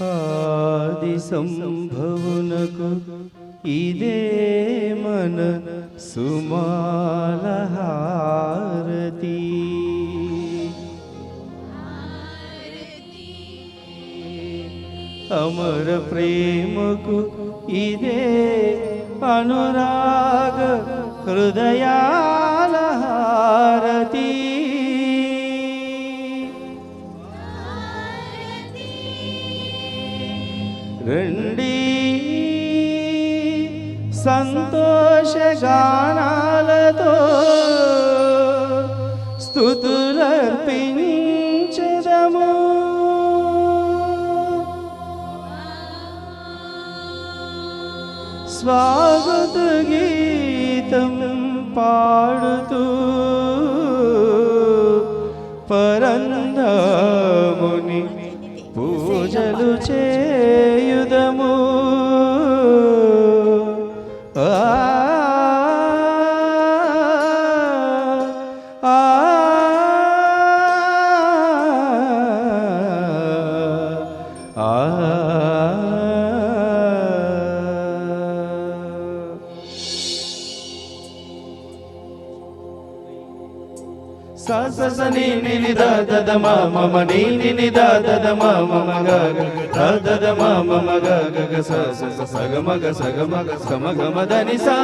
ఆది సంభవునకు ఇదే మన సుమాలహారతి. అమర ప్రేమకు ఇదే అనురాగ హృదయాల హారతి. రండి సంతోషగానాలతో స్తుతులర్పించెదము. స్వాగత గీతం పాడుతూ పరంధాముని పూజలు చేయుదము. సని ని ద ద ద మ మ మ ని ని ని ద ద ద మ మ మ గ గ ద ద ద మ మ మ గ గ గ స స స స గ మ గ స గ మ గ స మ గ మ ద ని సా.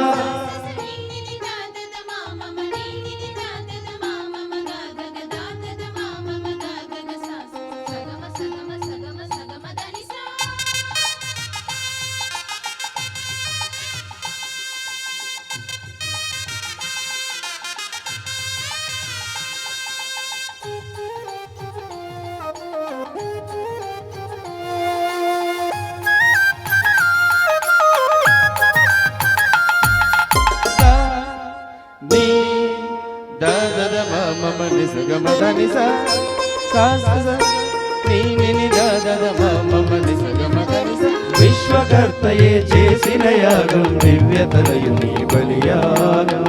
విశ్వకర్తయే చేసిన యాగం దివ్యతనయు నీ బలియాగం.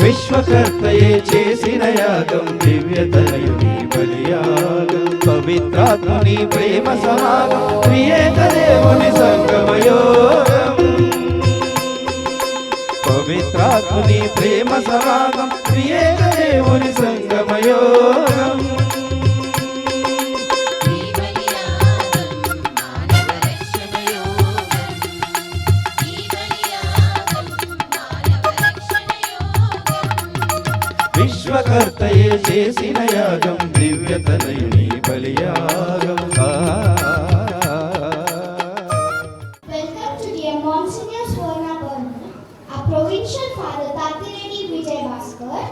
విశ్వకర్తయే చేసిన యాగం దివ్యతనయు నీ బలియాగం. పవిత్రాత్ముని ప్రేమ సమాగం ప్రియేక దేవుని సంగమయోగం. పవిత్రాత్ముని ప్రేమ సమాగం ప్రియేక దేవుని సంగమయోగం. విశ్వకర్తయే చేసిన యాగం దివ్యతనయు నీ బలియాగం. Provincial Father Tathiredi Vijay Bhaskar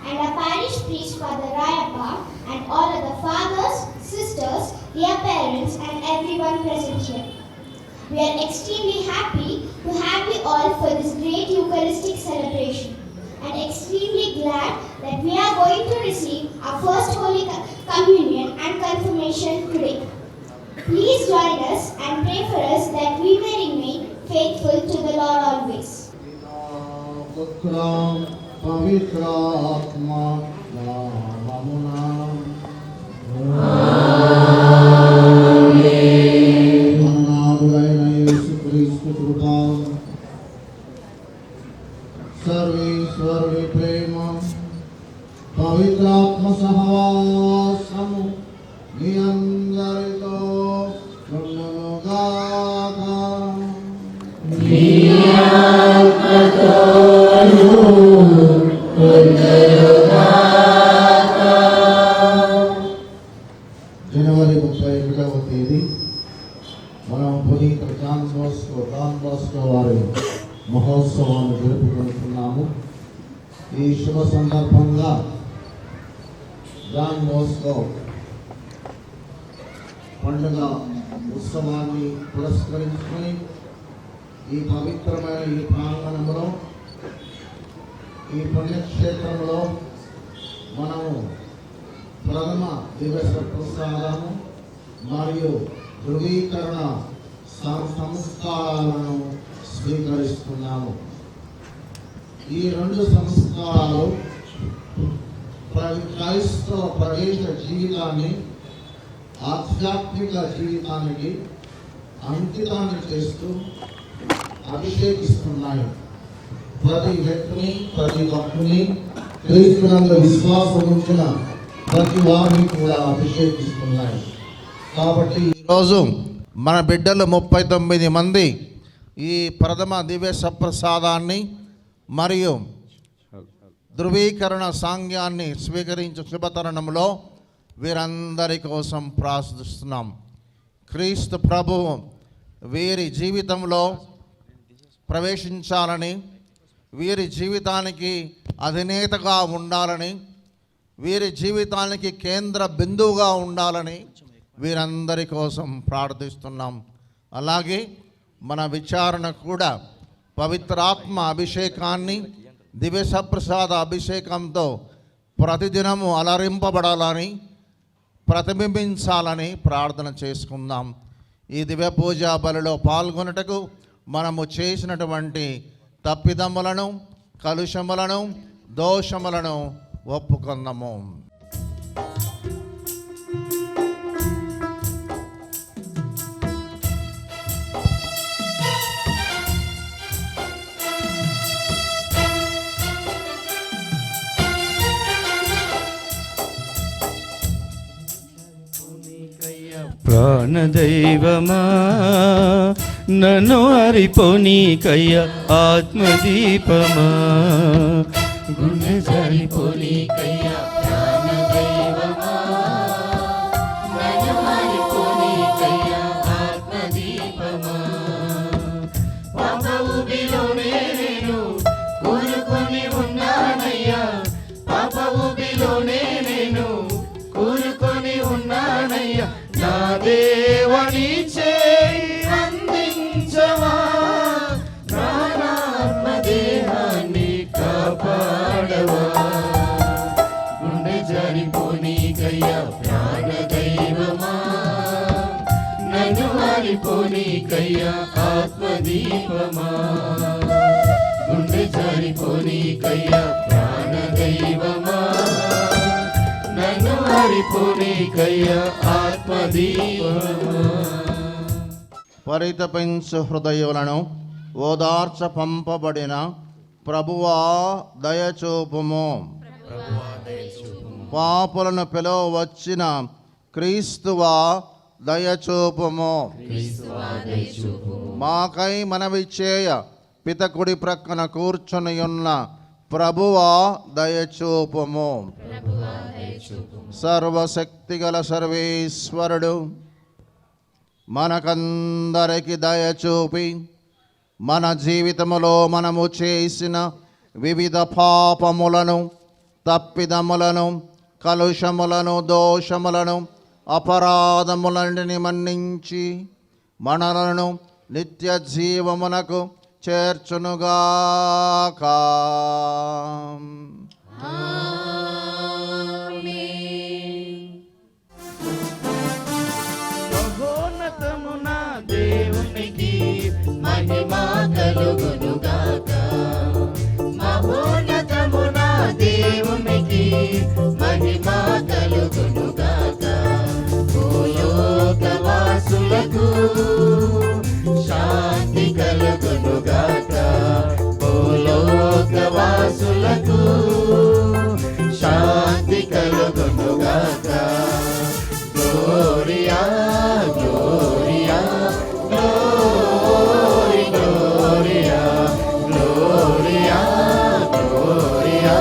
and our parish priest Father Rayappa and all other fathers, sisters, dear parents and everyone present here. We are extremely happy to have you all for this great Eucharistic celebration and extremely glad that we are going to receive our first Holy Communion and Confirmation today. Please join us and pray for us that we may remain faithful to the Lord always. పుత్ర పవిత్రాత్మ నామమున మననాథుడైన యేసుక్రీస్తు కృప, సర్వేశ్వరుని ప్రేమ, పవిత్రాత్మ సహవాసము మీ అందరితో ఉండునుగాక. జనవరి 31వ తేదీ మనం పునీత జాన్ బాస్కో వారి మహోత్సవాన్ని జరుపుకుంటున్నాము. ఈ శుభ సందర్భంగా జాన్ బాస్కో పండుగ ఉత్సవాన్ని పురస్కరించుకొని ఈ పవిత్రమైన ఈ ప్రాంగణంలో, ఈ పుణ్యక్షేత్రంలో మనము ప్రథమ దివస ప్రసాదము మరియు ధృవీకరణ సంస్కారాలను స్వీకరిస్తున్నాము. ఈ రెండు సంస్కారాలు క్రైస్తవ ప్రవేశ జీవితాన్ని ఆధ్యాత్మిక జీవితానికి అంకితాన్ని చేస్తూ అభిషేకిస్తున్నాయి. ప్రతి వ్యక్తిని, ప్రతి భక్తుని, క్రీస్తునందు విశ్వాసం ఉంచిన ప్రతి వారిని కూడా అభిషేకిస్తున్నాయి. కాబట్టి ఈరోజు మన బిడ్డలు 39 మంది ఈ ప్రథమ దివ్య సప్రసాదాన్ని మరియు ధృవీకరణ సాంగ్యాన్ని స్వీకరించే శుభతరుణంలో వీరందరి కోసం ప్రార్థిస్తున్నాం. క్రీస్తు ప్రభువు వీరి జీవితంలో ప్రవేశించాలని, వీరి జీవితానికి అధినేతగా ఉండాలని, వీరి జీవితానికి కేంద్ర బిందువుగా ఉండాలని వీరందరి కోసం ప్రార్థిస్తున్నాం. అలాగే మన విచారణ కూడా పవిత్రాత్మ అభిషేకాన్ని, దివ్య సప్రసాద అభిషేకంతో ప్రతిదినము అలరింపబడాలని, ప్రతిబింబించాలని ప్రార్థన చేసుకుందాం. ఈ దివ్య పూజా బలిలో పాల్గొనుటకు మనము చేసినటువంటి తప్పిదములను, కలుషములను, దోషములను ఒప్పుకుందాము. ప్రాణదైవమా నన్ను హరిపోనీకయ్య ఆత్మదీపమా, గుండె సరిపోనీకయ్య ప్రాణదైవమా నన్ను హరిపోనీకయ్య ఆత్మదీపమా. పాప ఊబిలోనే నేను కూరుకొని ఉన్నానయ్యా, పాప ఊబిలోనే నేను కూరుకొని ఉన్నానయ్యా. నా దేవని చేయి అందించవా, ప్రాణాత్మ దేహాన్ని కాపాడవా. గుండె జారిపోనీకయ్యా ప్రాణదైవమా నన్ను హరిపోనీకయ్యా ఆత్మదీపమా. గుండె జారిపోనీకయ్యా ప్రాణదైవమా నన్ను హరిపోనీకయ్యా ఆత్మదీపమా. పరితపించు హృదయులను ఓదార్చ పంపబడిన ప్రభువా దయచూపుము. పాపులను పిలువ వచ్చిన క్రీస్తువా దయచూపుము. మాకై మనవి చేయ పితకుడి ప్రక్కన కూర్చొని ఉన్న ప్రభువా దయచూపుము. సర్వశక్తిగల సర్వేశ్వరుడు మనకందరికి దయచూపి మన జీవితములో మనము చేసిన వివిధ పాపములను, తప్పిదములను, కలుషములను, దోషములను, అపరాధములన్నిటిని మన్నించి మనలను నిత్య జీవమునకు చేర్చునుగాక. మహోన్నతమున దేవునికి మహిమ కలుగునుగాక. మహోన్నతమున దేవునికి మహిమ కలుగునుగాక. భూలోకవాసులకు శాంతి కలుగునుగాక. భూలోకవాసులకు శాంతి కలుగునుగాక. Gloria gloria glory gloria gloria gloria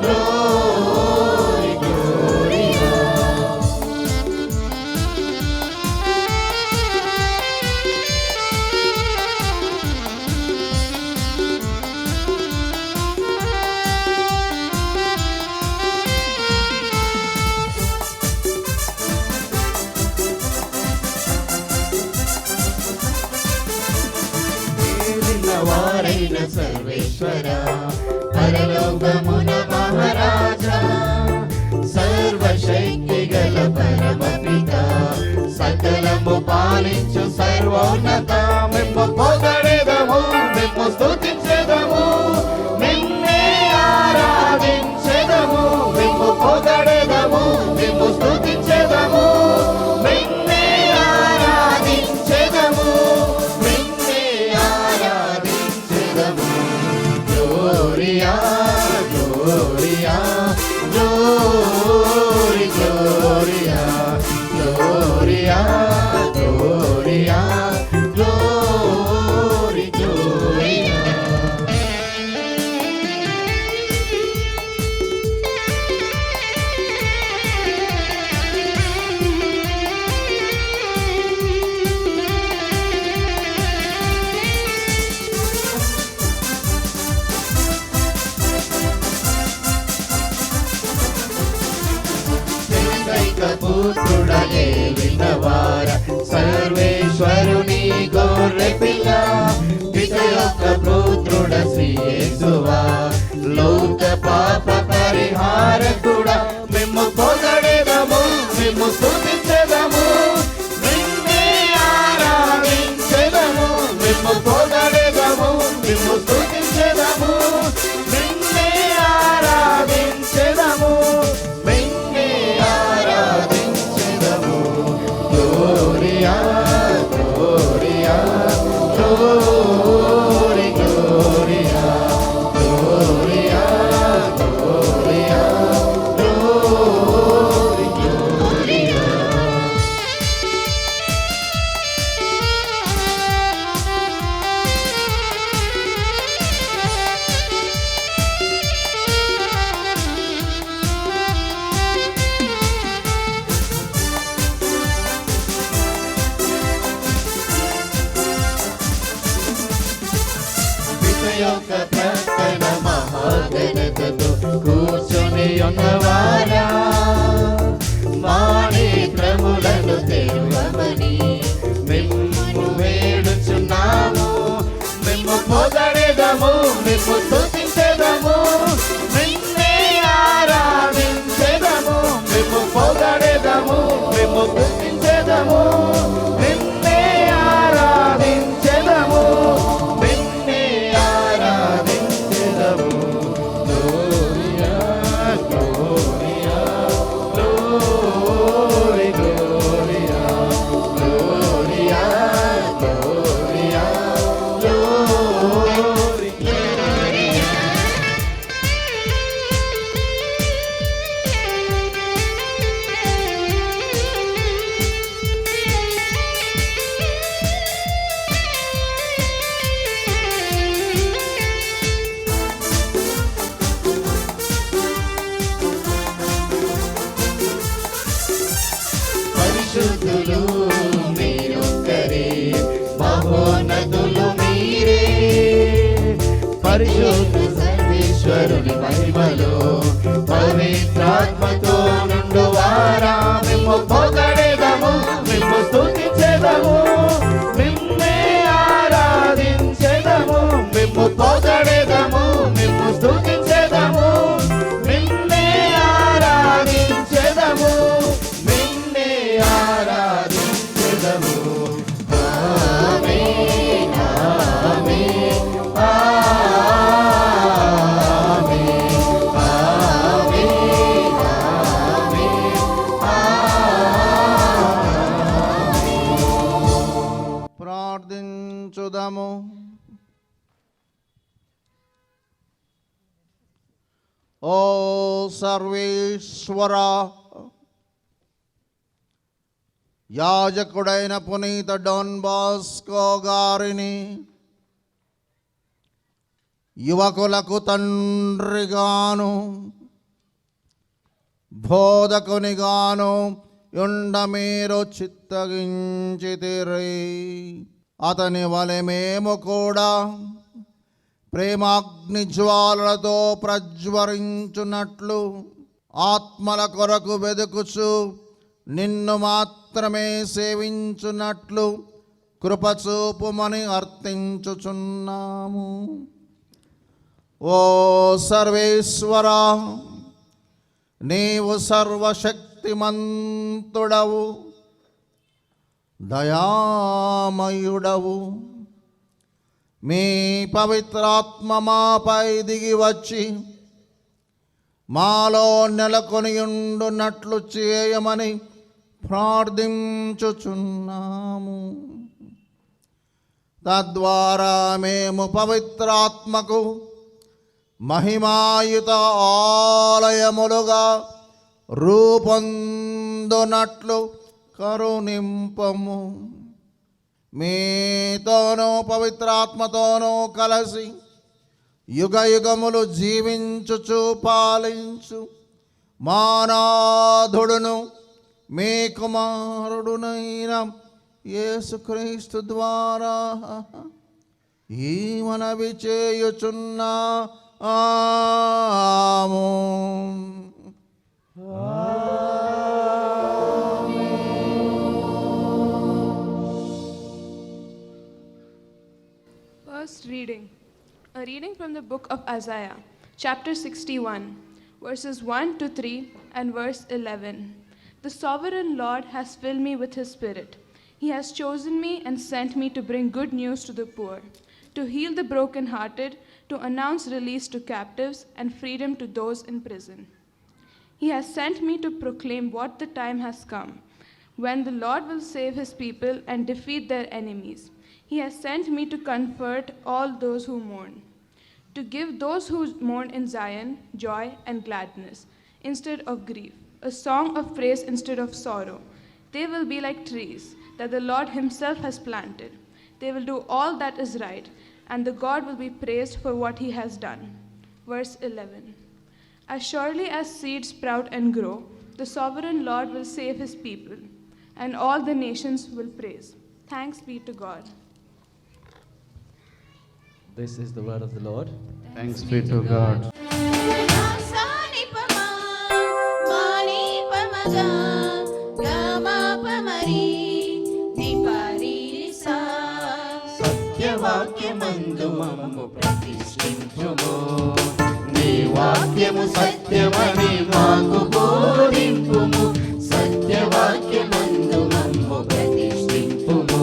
glory gloria. వారైన సర్వేశ్వర పరలోకమున మహారాజా, సర్వశక్తి గల పరమపిత, సకలము పాలించు సర్వోన్నత, మేము పొగడెదము, మేము స్తుతించెదము, నిన్నే ఆరాధించెదము, మేము పుత్రుడనే విన్నవార సర్వేశ్వరుని గొర్రె పిల్ల పిత యొక్క పుత్రుడ శ్రీ యేసువా లోక పాప పరిహారకుడా మేము పొగడెదము మేము స్తుతించెదము నిన్నే ఆరాధించెదము మేము పొగడెదము మేము స్తుతించెదము నిన్నే ఆరాధించెదము నిన్నే ఆరాధించెదము gloria gloria glory gloria gloria gloria glory gloria. పిత యొక్క ప్రక్కన మహాఘనతతో కూర్చొని ఉన్నవారా మా నేత్రములను తెరవమని మేము వేడుచున్నాము మేము పొగడెదము మేము స్తుతించెదము నిన్నే ఆరాధించెదము మేము పొగడెదము మేము స్తుతించెదము నిన్నే ఆరాధించెదము నిన్నే ఆరాధించెదము gloria gloria glory gloria gloria gloria glory gloria. పరిశుద్ధులు మీరొక్కరే మహోన్నతులు మీరే పరిశుద్ధ సర్వేశ్వరుని మహిమలో పవిత్రాత్మతో నుండువారా మేము పొగడెదము మేము స్తుతించెదము నిన్నే ఆరాధించెదము మేము పొగడెదము మేము స్తుతించెదము నిన్నే ఆరాధించెదము నిన్నే ఆరాధించెదము. ఆమేన్ ఆమేన్ ఆమేన్ ఆమేన్ ఆమేన్. ప్రార్థించుదాము. ఓ సర్వేశ్వరా, యాజకుడైన పునీత డాన్ బాస్కో గారిని యువకులకు తండ్రిగాను బోధకునిగాను యుండ మీరు చిత్తగించితిరి. అతని వలె మేము కూడా ప్రేమాగ్ని జ్వాలలతో ప్రజ్వరించున్నట్లు ఆత్మల కొరకు వెదుకుచు నిన్ను మాత్రమే సేవించున్నట్లు కృపచూపుమని అర్థించుచున్నాము. ఓ సర్వేశ్వరా, నీవు సర్వశక్తిమంతుడవు, దయామయుడవు. మీ పవిత్రాత్మ మాపై దిగి వచ్చి మాలో నెలకొనియుండునట్లు చేయమని ప్రార్థించుచున్నాము. తద్వారా మేము పవిత్రాత్మకు మహిమాయుత ఆలయములుగా రూపొందునట్లు కరుణింపము. మీతోనూ పవిత్రాత్మతోనూ కలిసి యుగ యుగములు జీవించుచు పాలించు మానాధుడును మీ కుమారుడునైన యేసుక్రీస్తు ద్వారా ఈ మనవి చేయుచున్నాము. A reading from the book of Isaiah, chapter 61, verses 1 to 3 and verse 11. The sovereign Lord has filled me with his spirit. He has chosen me and sent me to bring good news to the poor, to heal the brokenhearted, to announce release to captives and freedom to those in prison. He has sent me to proclaim what the time has come, when the Lord will save his people and defeat their enemies. He has sent me to comfort all those who mourn, to give those who mourn in Zion joy and gladness instead of grief, a song of praise instead of sorrow. They will be like trees that the Lord himself has planted. They will do all that is right, and the God will be praised for what he has done. Verse 11. As surely as seeds sprout and grow, the sovereign Lord will save his people, and all the nations will praise. Thanks be to God. This is the word of the Lord. Thanks be to God. సత్యవాక్యమందు మమ్ము ప్రతిష్ఠించుము నీ వాక్యము సత్యమని మాకు బోధింపుము సత్యవాక్యమందు మమ్ము ప్రతిష్ఠింపుము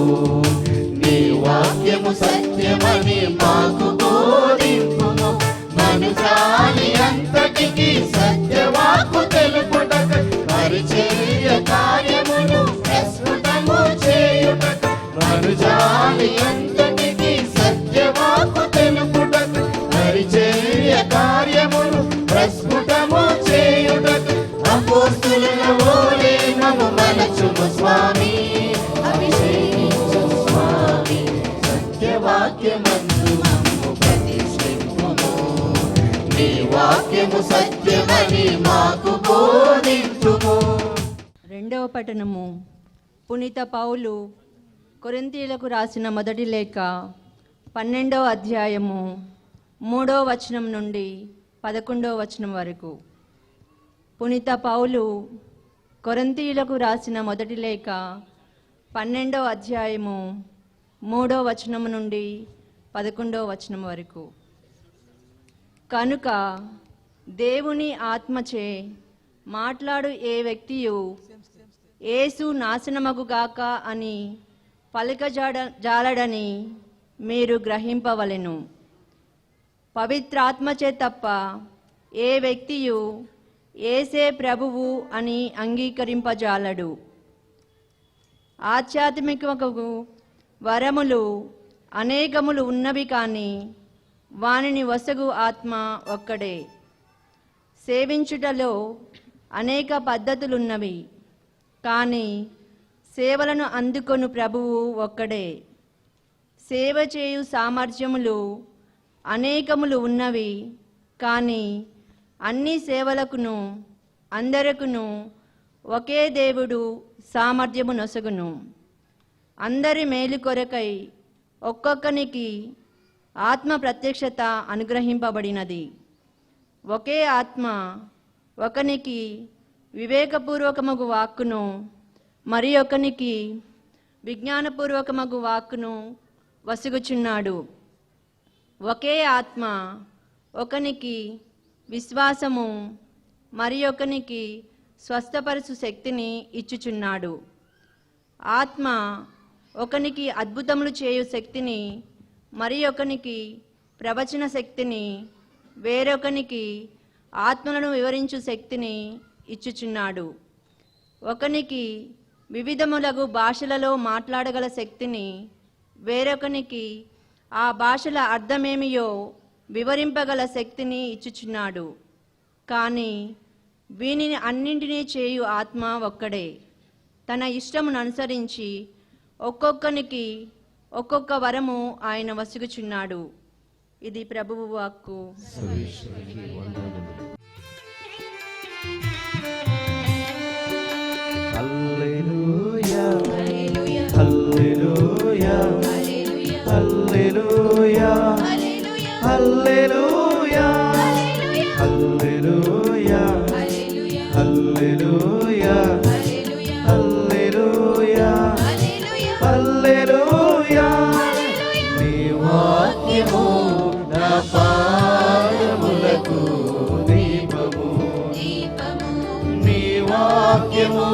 నీ వాక్యము సత్యమని మాకు బోధింపుము మనుజాలి అంతటికి సత్యవాక్కు తెలుపుటక పరిచర్య కార్యమును ప్రస్ఫుటము చేయుటక మనుజాలి అంతటికి సత్యవాక్కు తెలుపుటక పరిచర్య కార్యమును ప్రస్ఫుటము చేయుటక అపోస్తుల వలె మమ్ము మలచుము స్వామి అభిషేకించు స్వామి సత్యవాక్యమందు మమ్ము ప్రతిష్ఠింపుము నీ వాక్యము సత్యమని మాకు బోధించుము. రెండవ పఠనము పునీత పౌలు కొరింథీయులకు రాసిన మొదటి లేఖ 12వ అధ్యాయము 3వ వచనం నుండి 11వ వచనం వరకు. పునీత పౌలు కొరింథీయులకు రాసిన మొదటి లేఖ 12వ అధ్యాయము 3వ వచనం నుండి 11వ వచనం వరకు. కనుక దేవుని ఆత్మచే మాట్లాడు ఏ వ్యక్తియు యేసు నాశనమగుగాక అని పలకజాలడని మీరు గ్రహింపవలెను. పవిత్రాత్మచే తప్ప ఏ వ్యక్తియు యేసే ప్రభువు అని అంగీకరింపజాలడు. ఆధ్యాత్మికకు వరములు అనేకములు ఉన్నవి కానీ వానిని వసగు ఆత్మ ఒక్కడే. సేవించుటలో అనేక పద్ధతులున్నవి కానీ సేవలను అందుకొను ప్రభువు ఒక్కడే. సేవ చేయు సామర్థ్యములు అనేకములు ఉన్నవి కానీ అన్ని సేవలకును అందరకును ఒకే దేవుడు సామర్థ్యము నొసగును. అందరి మేలు కొరకై ఒక్కొక్కనికి ఆత్మ ప్రత్యక్షత అనుగ్రహింపబడినది. ఒకే ఆత్మ ఒకనికి వివేకపూర్వకమగు వాక్కును మరి ఒకనికి విజ్ఞానపూర్వకమగు వాక్కును వసుగుచున్నాడు. ఒకే ఆత్మ ఒకనికి విశ్వాసము మరి ఒకనికి స్వస్థపరచు శక్తిని ఇచ్చుచున్నాడు. ఆత్మ ఒకనికి అద్భుతములు చేయు శక్తిని మరి ఒకనికి ప్రవచన శక్తిని వేరొకనికి ఆత్మలను వివరించు శక్తిని ఇచ్చుచున్నాడు. ఒకనికి వివిధములగు భాషలలో మాట్లాడగల శక్తిని వేరొకనికి ఆ భాషల అర్థమేమియో వివరింపగల శక్తిని ఇచ్చుచున్నాడు. కానీ వీనిని అన్నింటినీ చేయు ఆత్మ ఒక్కడే. తన ఇష్టమును అనుసరించి ఒక్కొక్కనికి ఒక్కొక్క వరము ఆయన వసుగుచున్నాడు. ఇది ప్రభువు వాక్కు. హల్లెలూయా హల్లెలూయా హల్లెలూయా హల్లెలూయా హల్లెలూయా హల్లెలూయా హల్లెలూయా హల్లెలూయా నీ వాక్యము నా వాక్యము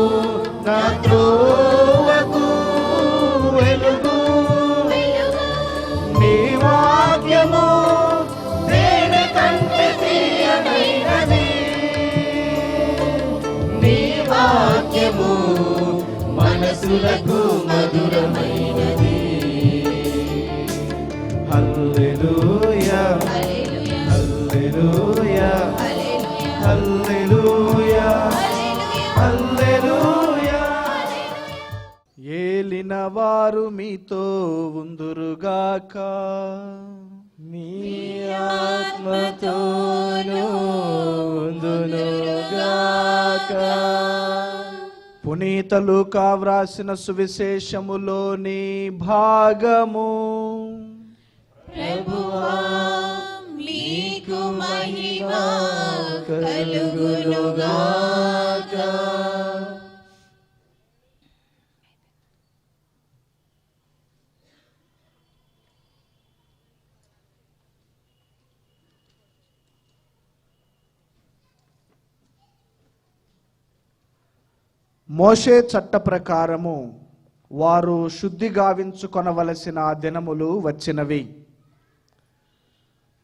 నా త్రోవకు వెలుగు, నీ వాక్యము తేనె కంటే తీయనైనది, నీ వాక్యము మనసులకు మధురమైనది. హల్లెలూయా హల్లెలూయా హల్లెలూయా హల్లెలూయా. ఏలిన వారు మీతో ఉందురుగాక, మీ ఆత్మతోనూ ఉందురుగాక. పునీత లూకా వ్రాసిన సువిశేషములోని భాగము. ప్రభువా మీకు మహిమ కలుగునుగాక. మోషే చట్ట ప్రకారము వారు శుద్ధి గావించుకొనవలసిన దినములు వచ్చినవి.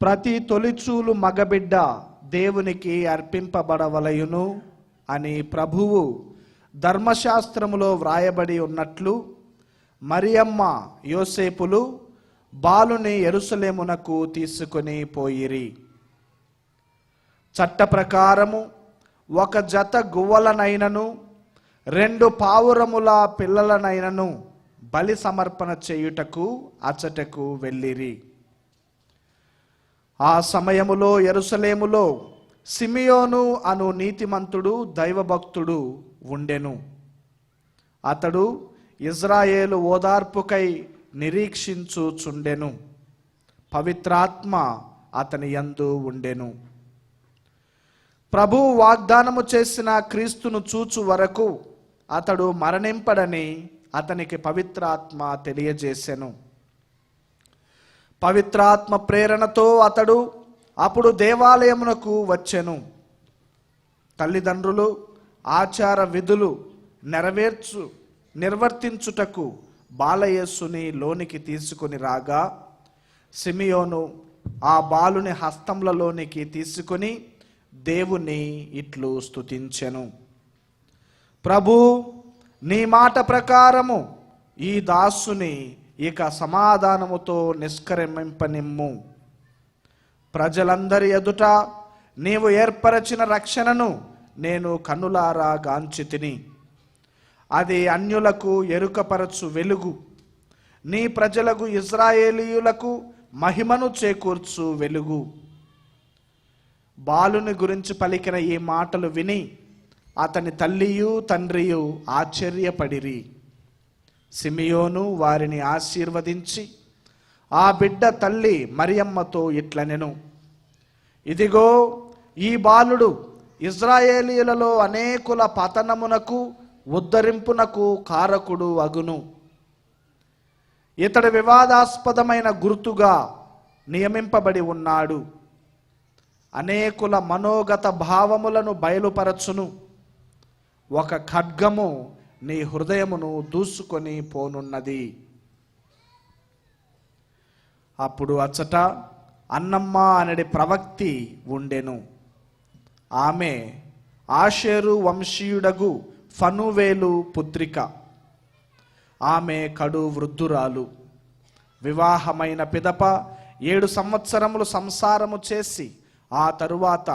ప్రతి తొలిచూలు మగబిడ్డ దేవునికి అర్పింపబడవలయును అని ప్రభువు ధర్మశాస్త్రములో వ్రాయబడి ఉన్నట్లు మరియమ్మ యోసేపులు బాలుని యెరూషలేమునకు తీసుకొని పోయిరి. చట్ట ప్రకారము ఒక జత గువ్వలనైనను 2 పావురముల పిల్లలనైనను బలి సమర్పణ చేయుటకు అచ్చటకు వెళ్ళిరి. ఆ సమయములో యెరూషలేములో సిమియోను అను నీతిమంతుడు దైవభక్తుడు ఉండెను. అతడు ఇజ్రాయేలు ఓదార్పుకై నిరీక్షించుచుండెను. పవిత్రాత్మ అతని యందు ఉండెను. ప్రభువు వాగ్దానము చేసిన క్రీస్తును చూచు వరకు అతడు మరణింపడని అతనికి పవిత్రాత్మ తెలియజేసెను. పవిత్రాత్మ ప్రేరణతో అతడు అప్పుడు దేవాలయమునకు వచ్చెను. తల్లిదండ్రులు ఆచార విధులు నిర్వర్తించుటకు బాలయేసుని లోనికి తీసుకొని రాగా సిమియోను ఆ బాలుని హస్తములలోనికి తీసుకొని దేవుని ఇట్లు స్తుతించెను. ప్రభు, నీ మాట ప్రకారము ఈ దాసుని ఇక సమాధానముతో నిష్క్రమింపనిమ్ము. ప్రజలందరి ఎదుట నీవు ఏర్పరచిన రక్షణను నేను కన్నులారా గాంచితిని. అది అన్యులకు ఎరుకపరచు వెలుగు, నీ ప్రజలకు ఇజ్రాయేలీయులకు మహిమను చేకూర్చు వెలుగు. బాలుని గురించి పలికిన ఈ మాటలు విని అతని తల్లియు తండ్రియు ఆశ్చర్యపడిరి. సిమియోను వారిని ఆశీర్వదించి ఆ బిడ్డ తల్లి మరియమ్మతో ఇట్లనెను, ఇదిగో ఈ బాలుడు ఇజ్రాయేలీయులలో అనేకుల పతనమునకు ఉద్ధరింపునకు కారకుడు అగును. ఇతడు వివాదాస్పదమైన గుర్తుగా నియమింపబడి ఉన్నాడు. అనేకుల మనోగత భావములను బయలుపరచును. ఒక ఖడ్గము నీ హృదయమును దూసుకొని పోనున్నది. అప్పుడు అచ్చట అన్నమ్మ అనడి ప్రవక్తి ఉండెను. ఆమె ఆషేరు వంశీయుడగు ఫనువేలు పుత్రిక. ఆమె కడు వృద్ధురాలు. వివాహమైన పిదప 7 సంవత్సరములు సంసారము చేసి ఆ తరువాత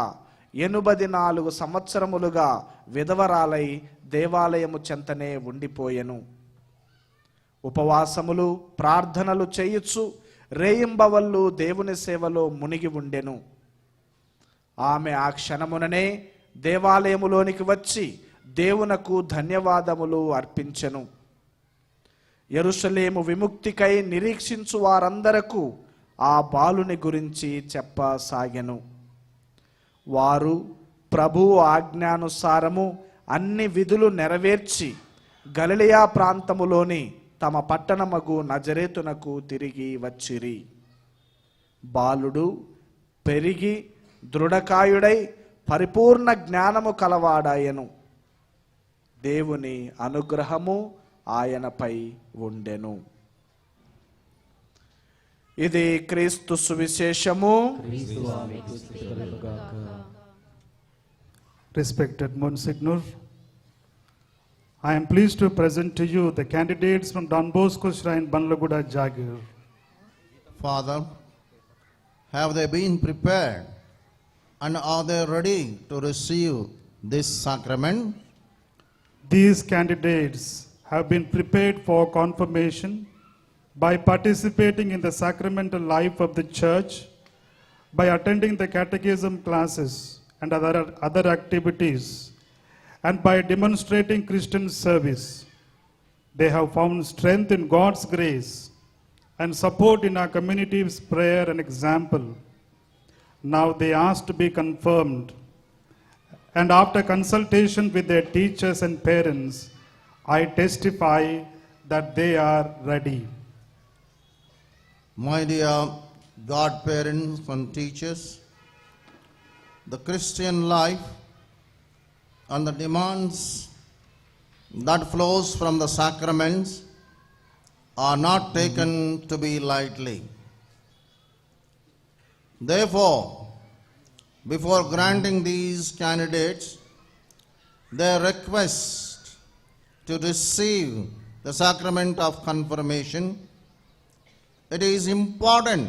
84 సంవత్సరములుగా విధవరాలై దేవాలయము చెంతనే ఉండిపోయెను. ఉపవాసములు ప్రార్థనలు చేయుచు రేయింబవళ్ళు దేవుని సేవలో మునిగి ఉండెను. ఆమె ఆ క్షణముననే దేవాలయములోనికి వచ్చి దేవునకు ధన్యవాదములు అర్పించెను. యెరూషలేము విముక్తికై నిరీక్షించు వారందరకు ఆ బాలుని గురించి చెప్పసాగెను. వారు ప్రభువు ఆజ్ఞానుసారము అన్ని విధులు నెరవేర్చి గలిలయ ప్రాంతములోని తమ పట్టణమగు నజరేతునకు తిరిగి వచ్చిరి. బాలుడు పెరిగి దృఢకాయుడై పరిపూర్ణ జ్ఞానము కలవాడాయను. దేవుని అనుగ్రహము ఆయనపై ఉండెను. ఇది క్రీస్తు సువిశేషము. Respected Monsignor, I am pleased to present to you the candidates from Don Bosco Shrine, Banlaguda, Jagir. Father, have they been prepared and are they ready to receive this sacrament? These candidates have been prepared for confirmation by participating in the sacramental life of the church, by attending the catechism classes and other activities, and by demonstrating Christian service. They have found strength in God's grace and support in our community's prayer and example. Now they ask to be confirmed, and after consultation with their teachers and parents, I testify that they are ready. My dear godparents and teachers, the Christian life and the demands that flows from the sacraments are not taken to be lightly. Therefore, before granting these candidates their request to receive the sacrament of confirmation, it is important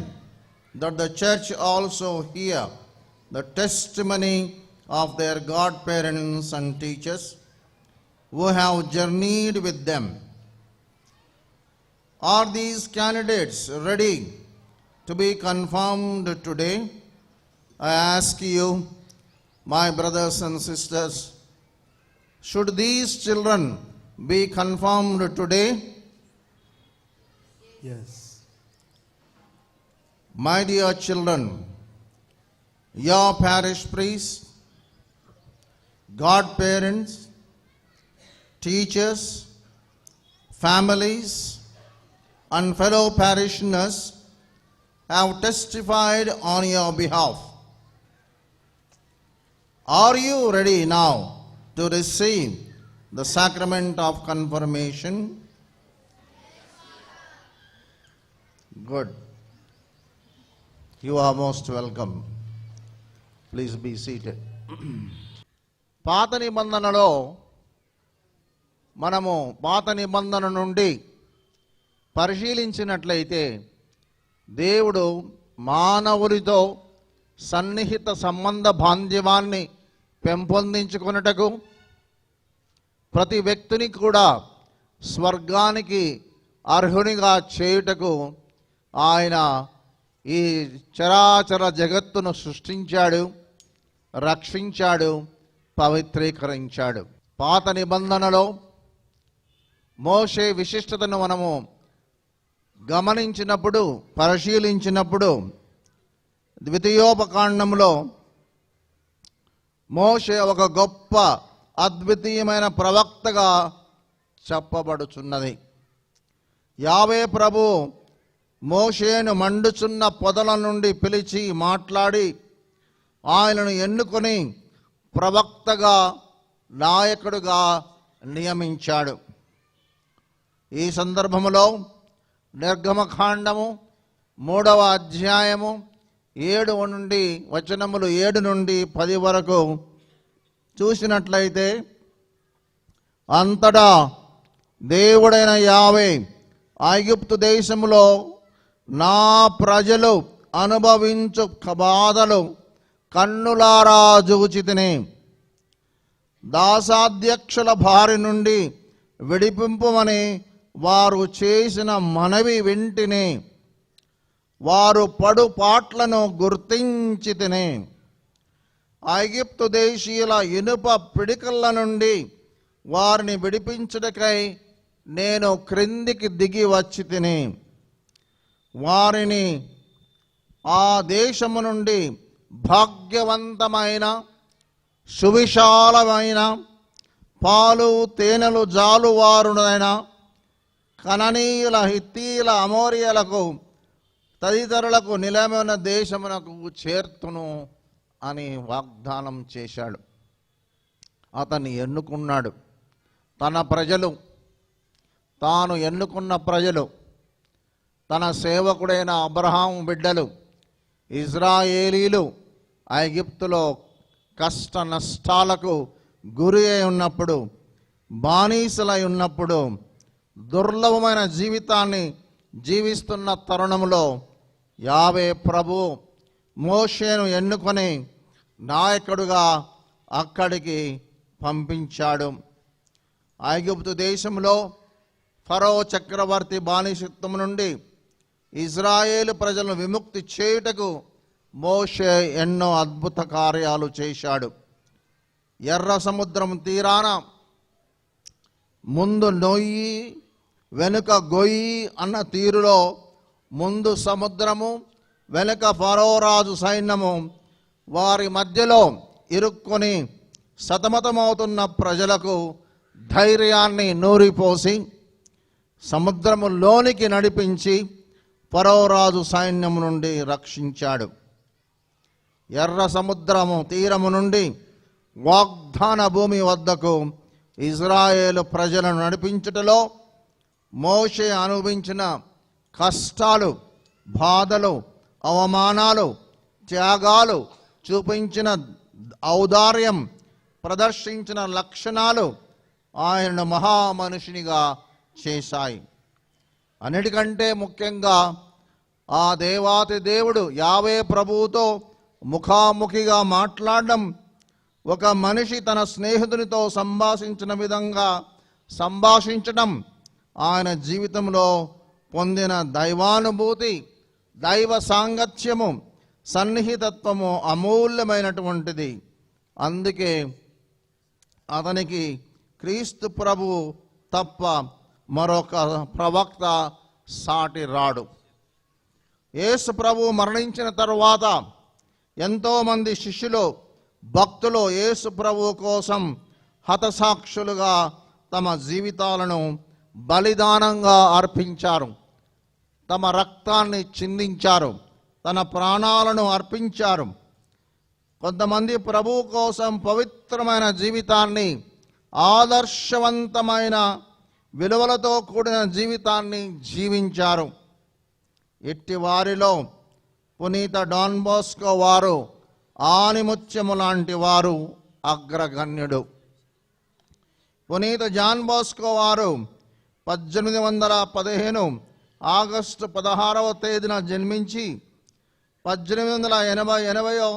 that the church also hear the testimony of their godparents and teachers who have journeyed with them. Are these candidates ready to be confirmed today? I ask you, my brothers and sisters, should these children be confirmed today? Yes. My dear children, your parish priest, godparents, teachers, families, and fellow parishioners have testified on your behalf. Are you ready now to receive the sacrament of confirmation? Good. You are most welcome. Please be seated. పాత నిబంధనలో మనము పాత నిబంధన నుండి పరిశీలించినట్లయితే దేవుడు మానవుడితో సన్నిహిత సంబంధ బాంధవ్యాన్ని పెంపొందించుకొనుటకు, ప్రతి వ్యక్తిని కూడా స్వర్గానికి అర్హునిగా చేయుటకు ఆయన ఈ చరాచర జగత్తును సృష్టించాడు, రక్షించాడు, పవిత్రీకరించాడు. పాత నిబంధనలో మోషే విశిష్టతను మనము గమనించినప్పుడు, పరిశీలించినప్పుడు, ద్వితీయోపకాండంలో మోషే ఒక గొప్ప అద్వితీయమైన ప్రవక్తగా చెప్పబడుచున్నది. యావే ప్రభు మోషేను మండుచున్న పొదల నుండి పిలిచి మాట్లాడి ఆయనను ఎన్నుకొని ప్రవక్తగా, నాయకుడుగా నియమించాడు. ఈ సందర్భంలో నిర్గమకాండము 3వ అధ్యాయము 7 నుండి వచనములు 7 నుండి 10 వరకు చూసినట్లయితే, అంతటా దేవుడైన యావే ఐగుప్తు దేశములో నా ప్రజలు అనుభవించు బాధలు కన్నులారా చూచితిని. దాసాధ్యక్షుల బారి నుండి విడిపింపమని వారు చేసిన మనవి వింటిని. వారు పడు పాట్లను గుర్తించితిని. ఐగుప్తు దేశీయుల ఇనుప పిడికల నుండి వారిని విడిపించుటకై నేను క్రిందికి దిగి వచ్చి తిని. వారిని ఆ దేశము నుండి భాగ్యవంతమైన, సువిశాలమైన, పాలు తేనెలు జాలువారునైన కననీయుల, హిత్తీల, అమోరియలకు తదితరులకు నిలమైన దేశమునకు చేర్తును అని వాగ్దానం చేశాడు. అతన్ని ఎన్నుకున్నాడు. తన ప్రజలు, తాను ఎన్నుకున్న ప్రజలు, తన సేవకుడైన అబ్రహాము బిడ్డలు ఇజ్రాయేలీలు ఐగుప్తులో కష్ట నష్టాలకు గురి అయి ఉన్నప్పుడు, బానిసలై ఉన్నప్పుడు, దుర్లభమైన జీవితాన్ని జీవిస్తున్న తరుణంలో యావే ప్రభు మోషేను ఎన్నుకొని నాయకుడుగా అక్కడికి పంపించాడు. ఐగుప్తు దేశంలో ఫరో చక్రవర్తి బానిసత్వం నుండి ఇజ్రాయేలు ప్రజలను విముక్తి చేయుటకు మోషే ఎన్నో అద్భుత కార్యాలు చేశాడు. ఎర్ర సముద్రం తీరాన ముందు నొయ్యి వెనుక గొయ్యి అన్న తీరులో ముందు సముద్రము, వెనుక ఫరో రాజు సైన్యము, వారి మధ్యలో ఇరుక్కొని సతమతమవుతున్న ప్రజలకు ధైర్యాన్ని నూరిపోసి సముద్రములోనికి నడిపించి ఫరో రాజు సైన్యం నుండి రక్షించాడు. ఎర్ర సముద్రము తీరము నుండి వాగ్దాన భూమి వద్దకు ఇజ్రాయేలు ప్రజలను నడిపించుటలో మోషే అనుభవించిన కష్టాలు, బాధలు, అవమానాలు, త్యాగాలు, చూపించిన ఔదార్యం, ప్రదర్శించిన లక్షణాలు ఆయనను మహామనుషునిగా చేశాయి. అన్నిటికంటే ముఖ్యంగా ఆ దేవాతి దేవుడు యావే ప్రభువుతో ముఖాముఖిగా మాట్లాడడం, ఒక మనిషి తన స్నేహితునితో సంభాషించిన విధంగా సంభాషించడం, ఆయన జీవితంలో పొందిన దైవానుభూతి, దైవ సాంగత్యము, సన్నిహితత్వము అమూల్యమైనటువంటిది. అందుకే అతనికి క్రీస్తు ప్రభువు తప్ప మరొక ప్రవక్త సాటి రాడు. యేసు ప్రభువు మరణించిన తరువాత ఎంతోమంది శిష్యులు, భక్తులు యేసు ప్రభువు కోసం హతసాక్షులుగా తమ జీవితాలను బలిదానంగా అర్పించారు. తమ రక్తాన్ని చిందించారు, తన ప్రాణాలను అర్పించారు. కొంతమంది ప్రభువు కోసం పవిత్రమైన జీవితాన్ని, ఆదర్శవంతమైన విలువలతో కూడిన జీవితాన్ని జీవించారు. ఇట్టి వారిలో పునీత డాన్ బోస్కో వారు ఆనిముత్యము లాంటి వారు అగ్రగణ్యుడు. పునీత జాన్ బోస్కో వారు 1815 ఆగస్టు 16వ తేదీన జన్మించి 1880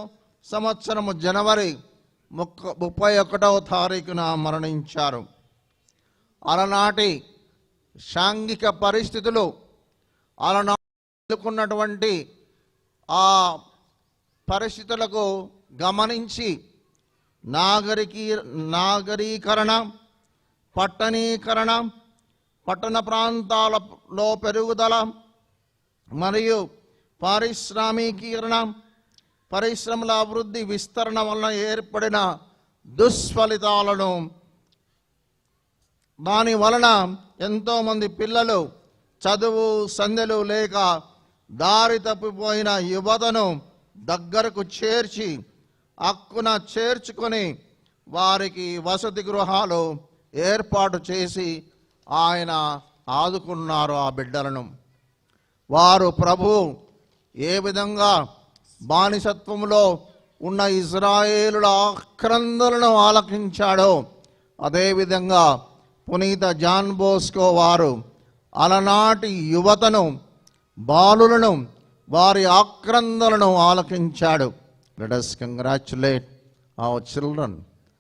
సంవత్సరము జనవరి 31వ తారీఖున మరణించారు. అలనాటి సాంఘిక పరిస్థితులు, అలనాడుకున్నటువంటి ఆ పరిస్థితులకు గమనించి నాగరీకరణ, పట్టణీకరణ, పట్టణ ప్రాంతాలలో పెరుగుదల మరియు పారిశ్రామికీకరణ, పరిశ్రమల అభివృద్ధి విస్తరణ వలన ఏర్పడిన దుష్ఫలితాలను, దాని వలన ఎంతోమంది పిల్లలు చదువు సంధ్యలు లేక దారి తప్పిపోయిన యువతను దగ్గరకు చేర్చి హక్కున చేర్చుకొని వారికి వసతి గృహాలు ఏర్పాటు చేసి ఆయన ఆదుకున్నారు ఆ బిడ్డలను. వారు ప్రభు ఏ విధంగా బానిసత్వంలో ఉన్న ఇజ్రాయేలుల ఆక్రందనలను ఆలకించాడో అదేవిధంగా పునీత జాన్ బోస్కో వారు అలనాటి యువతను, బాలులను, వారి ఆక్రందనలను ఆలకించాడు. Let us congratulate our children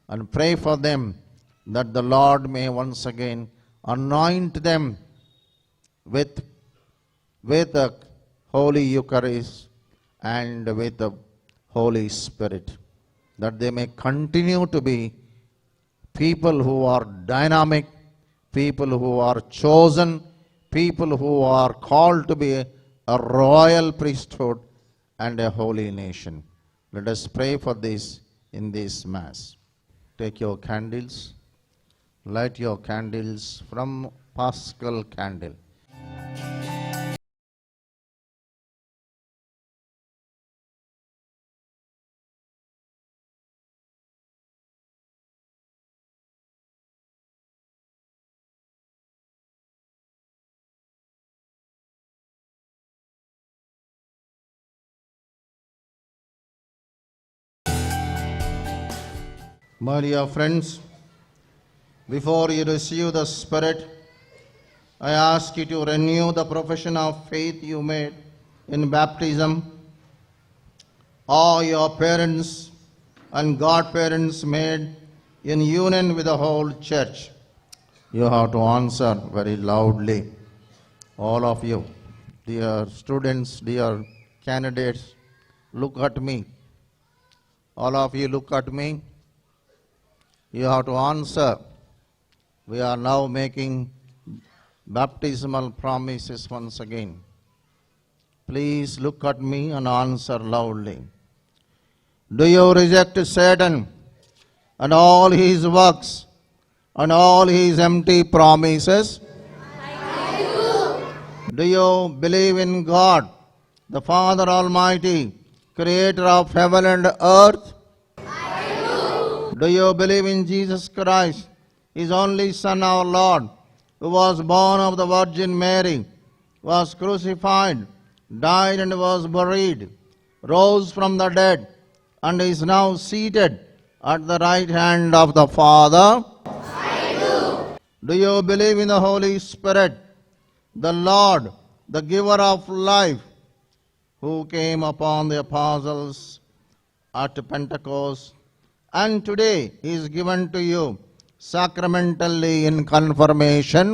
and pray for them that the Lord may once again anoint them with the Holy Eucharist and with the Holy Spirit, that they may continue to be people who are dynamic, people who are chosen, people who are called to be a royal priesthood and a holy nation. Let us pray for this in this Mass. Take your candles, light your candles from Paschal candle. My dear friends, before you receive the Spirit, I ask you to renew the profession of faith you made in baptism. All your parents and godparents made in union with the whole church. You have to answer very loudly. All of you, dear students, dear candidates, look at me. All of you look at me. You have to answer. We are now making baptismal promises once again. Please look at me and answer loudly. Do you reject Satan and all his works and all his empty promises? I do. Do you believe in God, the Father Almighty, creator of heaven and earth? I do. Do you believe in Jesus Christ, his only Son, our Lord, who was born of the Virgin Mary, was crucified, died and was buried, rose from the dead, and is now seated at the right hand of the Father? I do. Do you believe in the Holy Spirit, the Lord, the giver of life, who came upon the apostles at Pentecost, and today is given to you sacramentally in confirmation?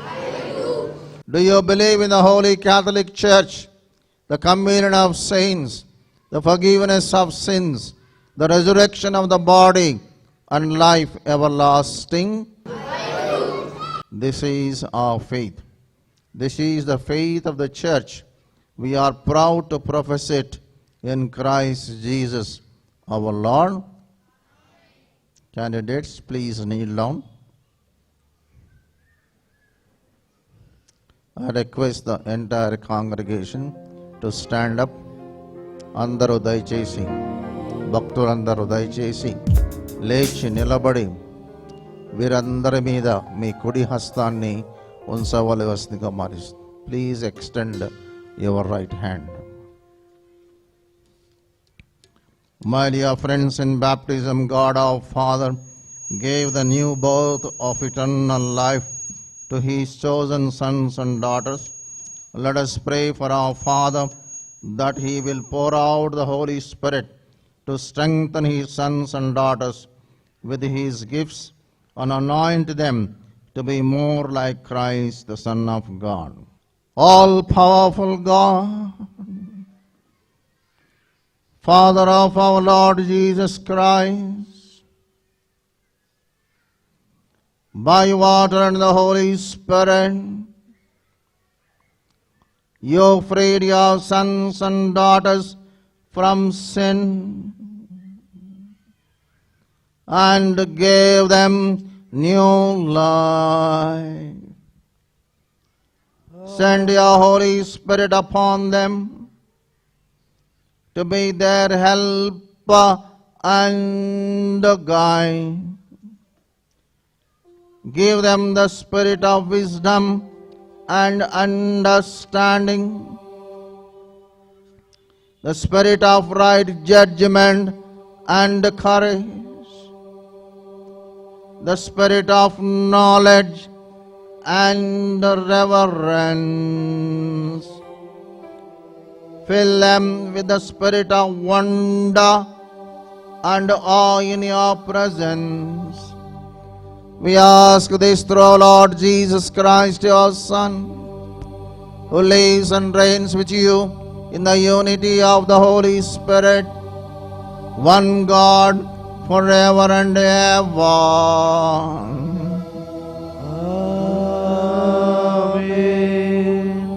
I do. Do you believe in the Holy Catholic Church, the communion of saints, the forgiveness of sins, the resurrection of the body, and life everlasting? I do. This is our faith. This is the faith of the church. We are proud to profess it in Christ Jesus our Lord. Candidates, please kneel down. I request the entire congregation to stand up. అందరూ దయచేసి భక్తులందరూ దయచేసి లేచి నిలబడి వీరందరి మీద మీ కుడి హస్తాన్ని ఉంచవలసిందిగా మారిస్తుంది. Please extend your right hand. My dear friends, in baptism, God our Father gave the new birth of eternal life to his chosen sons and daughters. Let us pray for our Father that he will pour out the Holy Spirit to strengthen his sons and daughters with his gifts and anoint them to be more like Christ, the Son of God. All-powerful God, Father of our Lord Jesus Christ, by water and the Holy Spirit, you freed your sons and daughters from sin and gave them new life. Send your Holy Spirit upon them to be their helper and guide. Give them the spirit of wisdom and understanding, the spirit of right judgment and courage, the spirit of knowledge and reverence. Fill them with the spirit of wonder and awe in your presence. We ask this through our Lord Jesus Christ, your Son, who lives and reigns with you in the unity of the Holy Spirit, one God, forever and ever. Amen.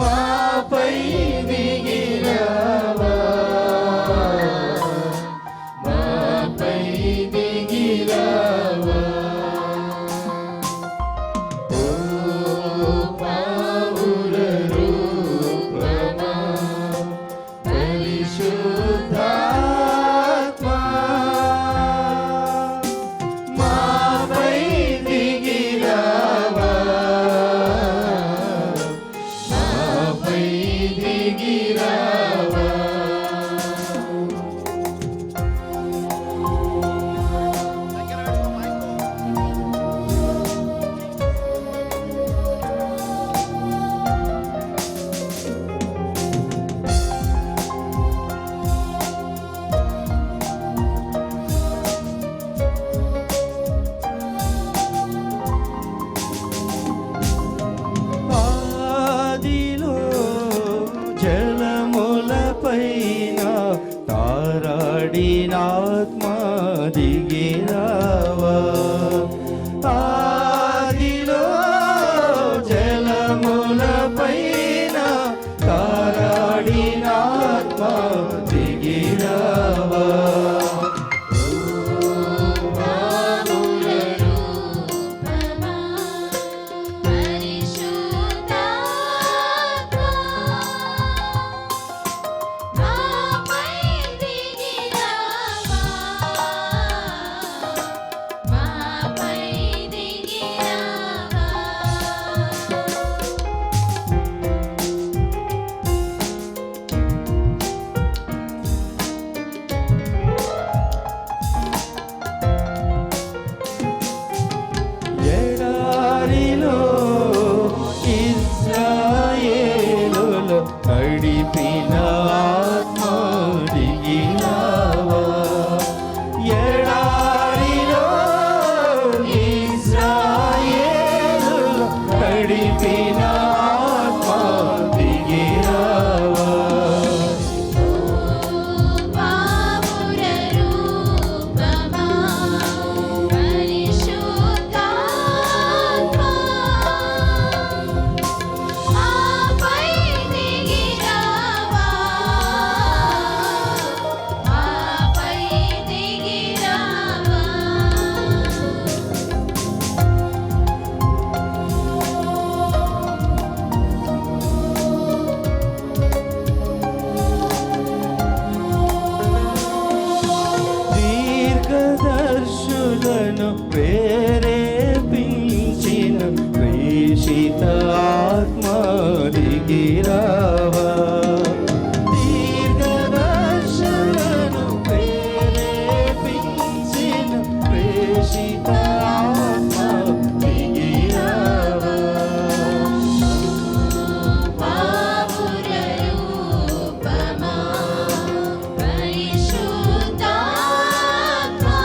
మాపై దిగిన పరిశుద్ధాత్మా మాపై దిగిరావా మాపై దిగిరావా ఆదిలో జలములపైన తారాడిన ఆత్మ దిగిరావా ఆదిలో జలములపైన తారాడిన ఆత్మ దిగిరావా ఎడారిలో ఇశ్రాయేలులో నడిపిన ఆత్మ దిగిరావా ఎడారిలో ఇశ్రాయేలులో నడిపిన ఆత్మ దిగిరావా దీర్ఘదర్శులను ప్రేరేపించిన ప్రేషిత ఆత్మ దిగిరావా దీర్ఘదర్శులను ప్రేరేపించిన ప్రేషిత ఆత్మ దిగిరావా పరిశుద్ధాత్మా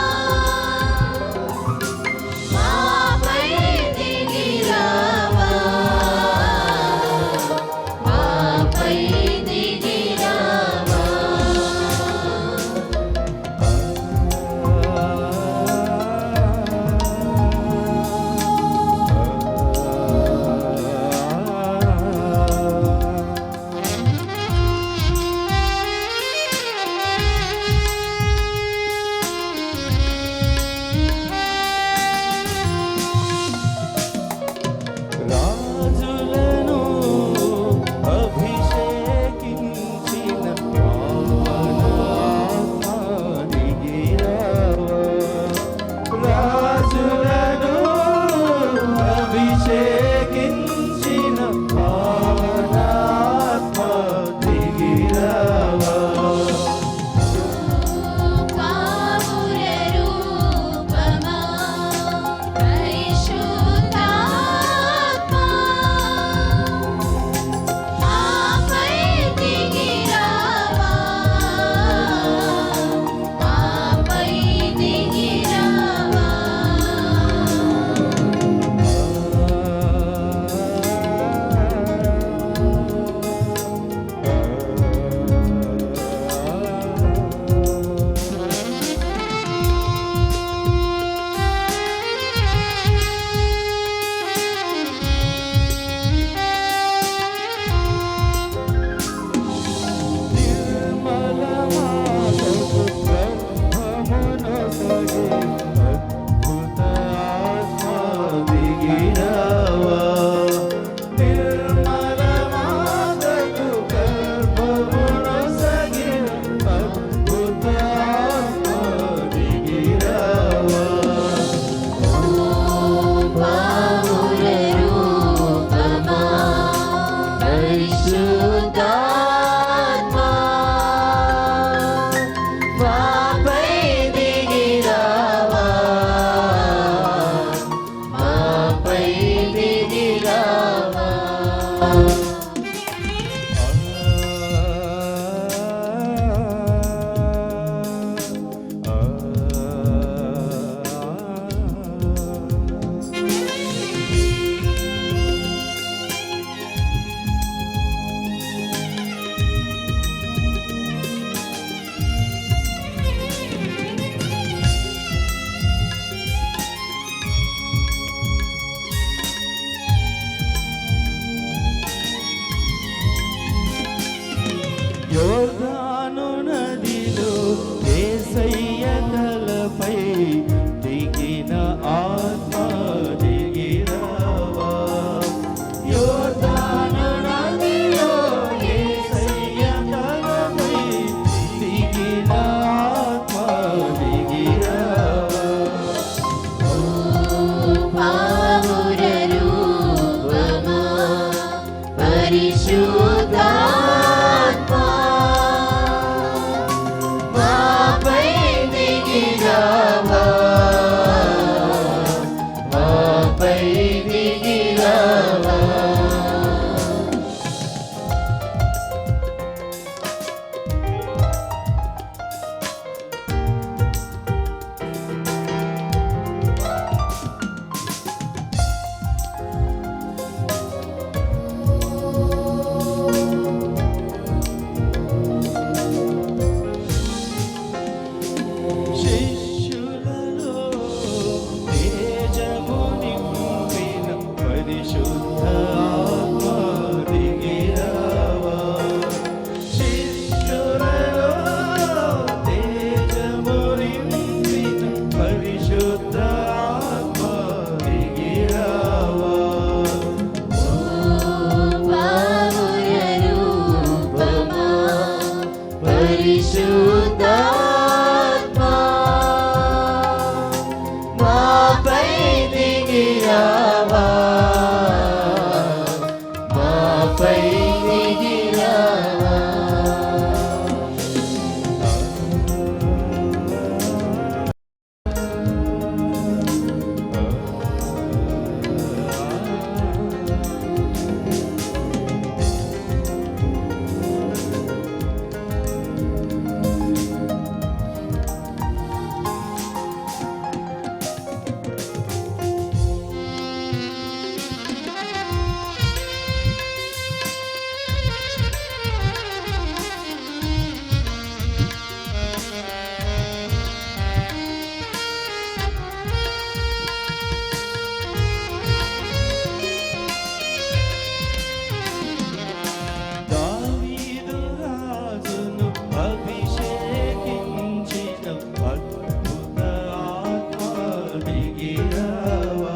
పరిశుద్ధాత్మా మాపై దిగిరావా మాపై దిగిరావా దావీదు రాజును అభిషేకించిన అద్భుత ఆత్మ దిగిరావా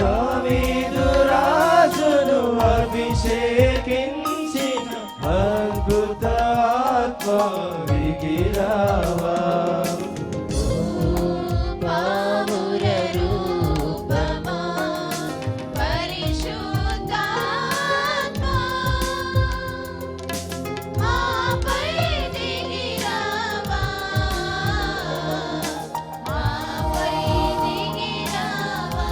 దావీదు రాజును అభిషేకించిన అద్భుత ఆత్మ దిగిరావా పావుర రూపమా పరిశుద్ధాత్మా మాపై దిగిరావా మాపై దిగిరావా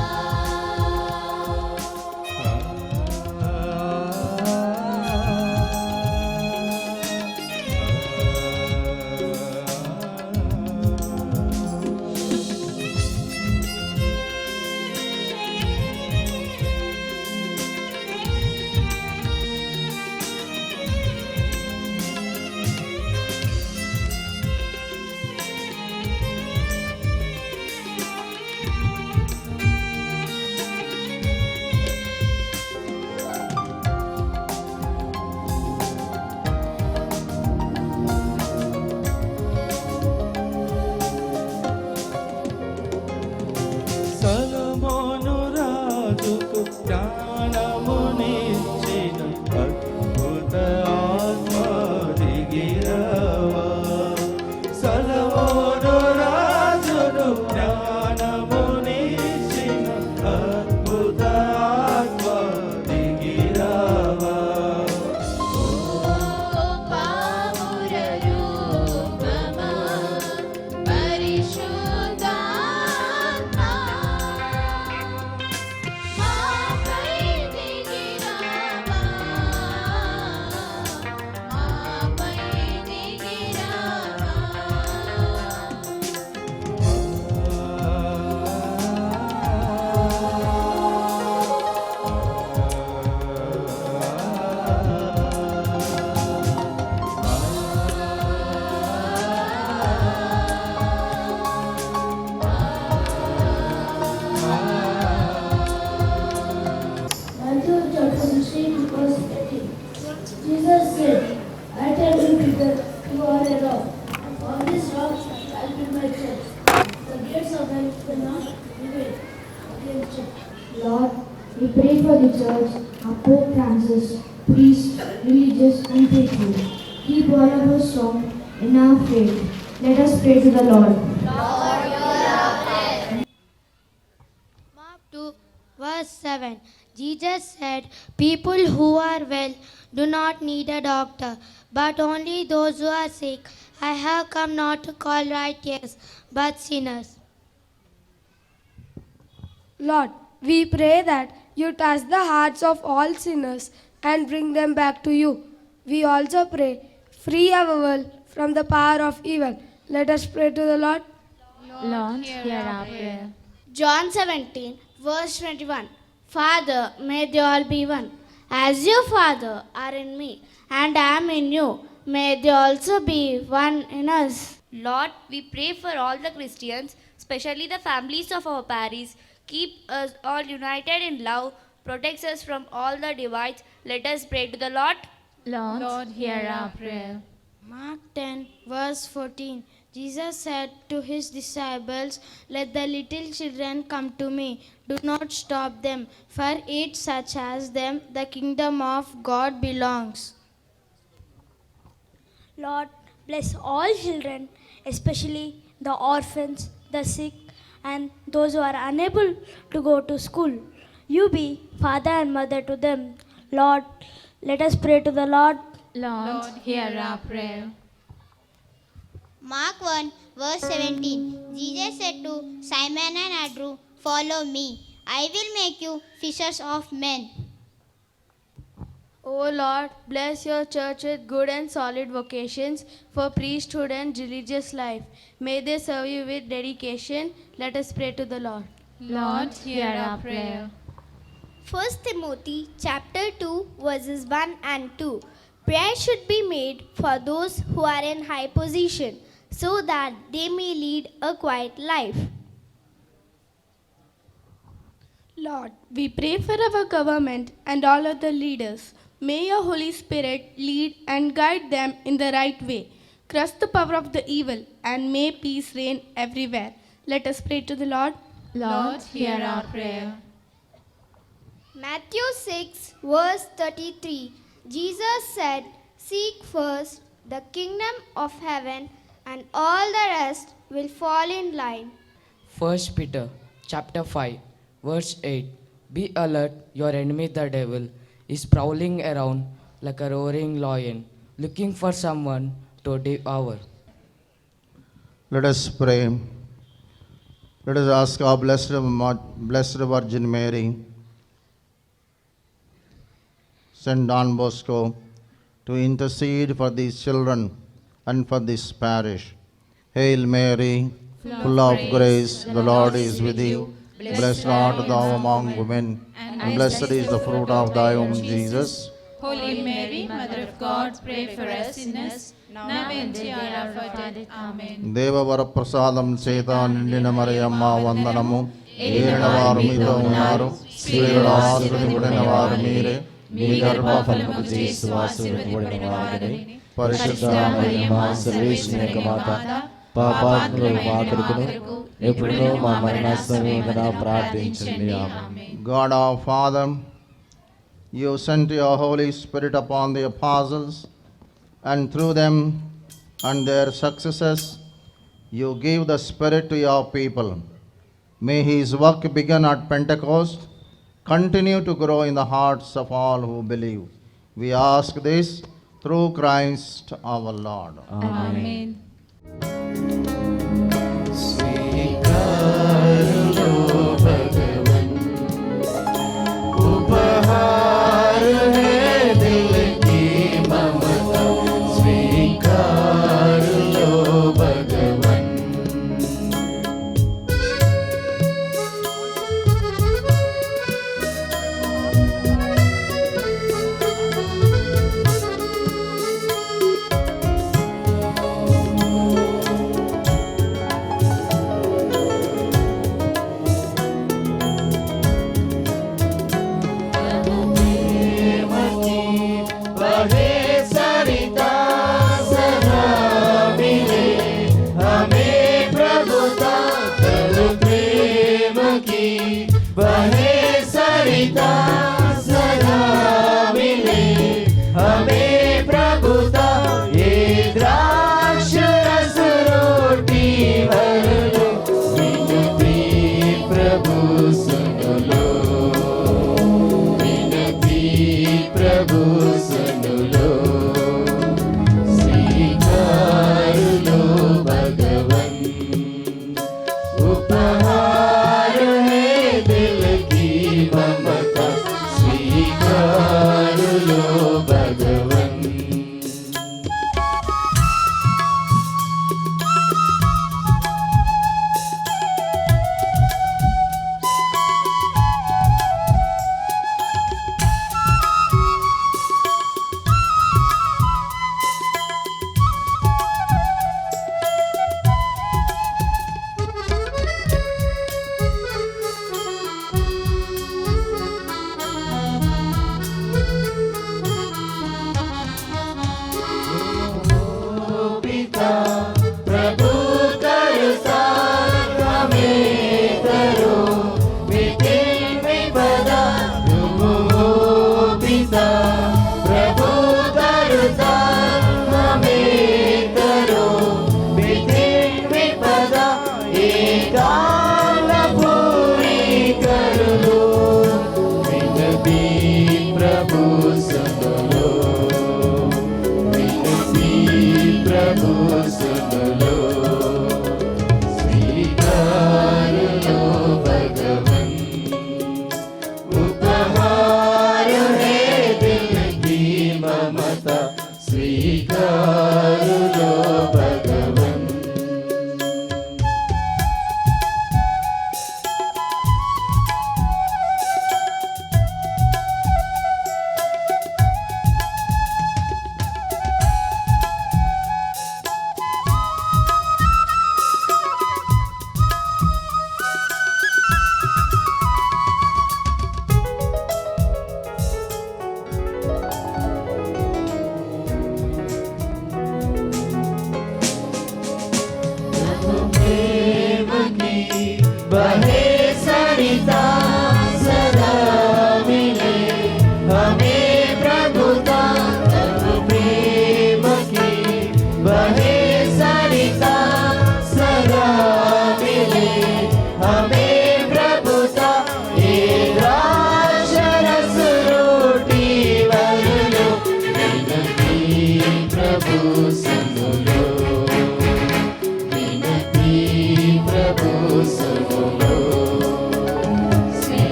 సొలొమోను రాజుకు జ్ఞానమునిచ్చిన అద్భుత ఆత్మ దిగిరావా సొలొమోను రాజును జ్ఞానమునిచ్చిన అద్భుత ఆత్మ దిగిరావా పావుర రూపమా పరిశుద్ధాత్మా మాపై దిగిరావా మాపై దిగిరావా Matthew chapter 16 verse 18. Jesus said, I tell you, Peter, you are a rock. On this rock I will build my church. The gates of hell will not prevail against it. Lord, we pray for the church, our Pope Francis, priests, religious and faithful. Keep all of us strong in our faith. Let us pray to the Lord. Mark 2 verse 7. Jesus said, people who are well do not need a doctor, but only those who are sick. I have come not to call righteous, but sinners. Lord, we pray that you touch the hearts of all sinners and bring them back to you. We also pray, free our world from the power of evil. Let us pray to the Lord. Lord, hear our prayer. John 17 verse 21. Father, may they all be one. As you, Father, are in me, and I am in you, may they also be one in us. Lord, we pray for all the Christians, especially the families of our parish. Keep us all united in love, protects us from all the divides. Let us pray to the Lord. Lord, hear our prayer. Mark 10 verse 14. Jesus said to his disciples, let the little children come to me. Do not stop them, for it such as them the kingdom of God belongs. Lord, Bless all children, especially the orphans, the sick, and those who are unable to go to school. You be father and mother to them. Lord, let us pray to the Lord. Lord, hear our prayer. Mark 1, verse 17. Jesus said to Simon and Andrew, "Follow me. I will make you fishers of men." O Lord, bless your church with good and solid vocations for priesthood and religious life. May they serve you with dedication. Let us pray to the Lord. Lord, hear our prayer. 1 Timothy chapter 2 verses 1 and 2. Prayer should be made for those who are in high position, so that they may lead a quiet life. Lord, we pray for our government and all other leaders. May your Holy Spirit lead and guide them in the right way. Crush the power of the evil and may peace reign everywhere. Let us pray to the Lord. Lord, hear our prayer. Matthew 6 verse 33. Jesus said, "Seek first the kingdom of heaven, and all the rest will fall in line." 1 Peter chapter 5 verse 8. Be alert, your enemy the devil is prowling around like a roaring lion, looking for someone to devour. Let us pray. Let us ask our blessed Virgin Mary, Saint Don Bosco, to intercede for these children and for this parish. Hail Mary, full of grace, the Lord is with you. Blessed art thou among women, and blessed is the fruit of thy womb, Jesus. Holy Mary, Mother of God, pray for us sinners, now and at the hour of our death. Amen. దేవవర ప్రసాదం చేత నిండిన మరియమ్మ వందనము. ఏలిన వారు మీతో ఉన్నారు, స్త్రీలలో ఆశీర్వదింపబడిన వారు మీరే. మీ గర్భఫలము యేసు ఆశీర్వదింపబడిన వాడని. పరిశుద్ధ మరియమ్మ సర్వేశ్వరుని యొక్క మాత, పాపాత్ములైన మా కొరకును ఎప్పుడూ మా మరణ సమయమున ప్రార్థించండి. ఆమేన్. God our Father, you sent your Holy Spirit upon the apostles, and through them and their successors, you give the Spirit to your people. May his work begun at Pentecost continue to grow in the hearts of all who believe. We ask this through Christ our Lord. Amen.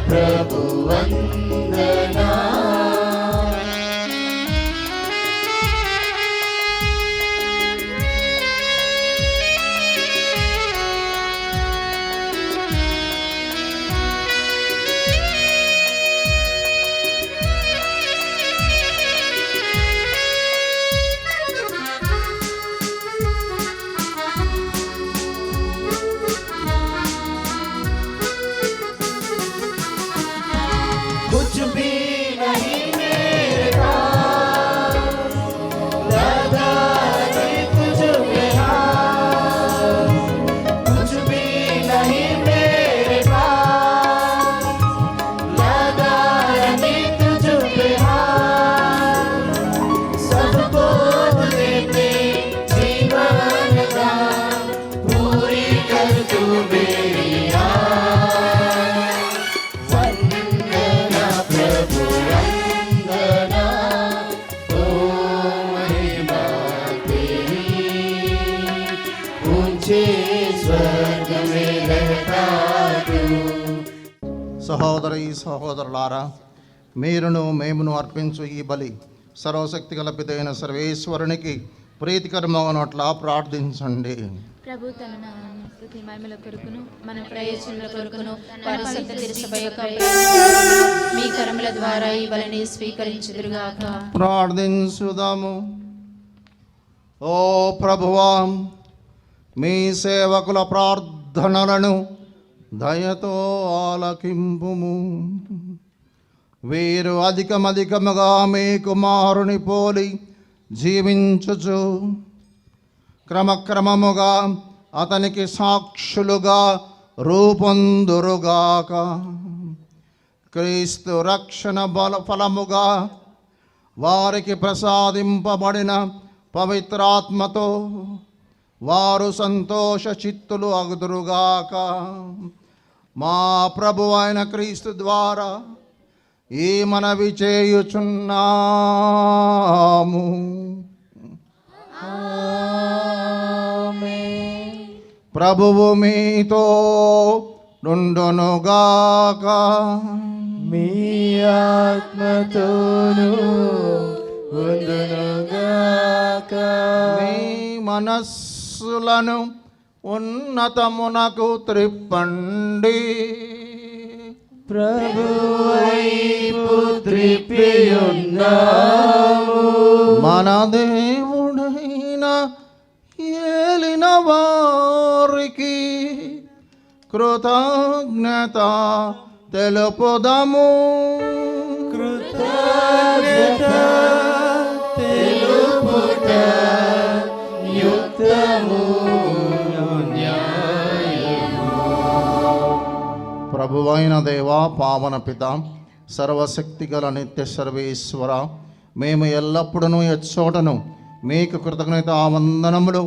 ప్రభు వందనా. कुछ भी नहीं मेरे पास, लगा नहीं तुझ पे हाथ. कुछ भी नहीं मेरे पास, लगा नहीं तुझ पे हाथ. सबको देते जीवन का, पूरी कर तू मेरी సహోదరి సహోదరులారా, మీరును మేమును అర్పించు ఈ బలి సర్వశక్తి గల పితైన సర్వేశ్వరునికి ప్రీతికరమగునట్లా ప్రార్థించండి. ప్రభు తన నామమును స్తుతి మహిమల కొరకును మన ప్రయోజనాల కొరకును పరిశుద్ధ తిరుసభ యొక్క మీ కరముల ద్వారా ఈ బలిని స్వీకరించుదురుగాక. ప్రార్థించుదాము. ఓ ప్రభువా, మీ సేవకుల ప్రార్థనలను దయతో ఆలకింపుము. వీరు అధికమధికముగా మీ కుమారుని పోలి జీవించుచు క్రమక్రమముగా అతనికి సాక్షులుగా రూపొందురుగాక. క్రీస్తు రక్షణ ఫలముగా వారికి ప్రసాదింపబడిన పవిత్రాత్మతో వారు సంతోష చిత్తులు అగుదురుగాక. మా ప్రభు అయిన క్రీస్తు ద్వారా ఈ మనవి చేయుచున్నాము. ప్రభువు మీతో నుండునుగాక. మీ ఆత్మతోను ఉండునుగాక. మీ మనస్సులను ఉన్నతమునకు త్రిప్పండి. ప్రభువైపు త్రిప్పియున్నాము. మన దేవుడైన ఏలిన వారికి కృతజ్ఞత తెలుపుదము. కృతజ్ఞత తెలుపుట యుక్తము న్యాయము. ప్రభువైన దేవా, పావన పిత, సర్వశక్తి గల నిత్య సర్వేశ్వర, మేము ఎల్లప్పుడూ ఎచ్చోటను మీకు కృతజ్ఞత వందనములు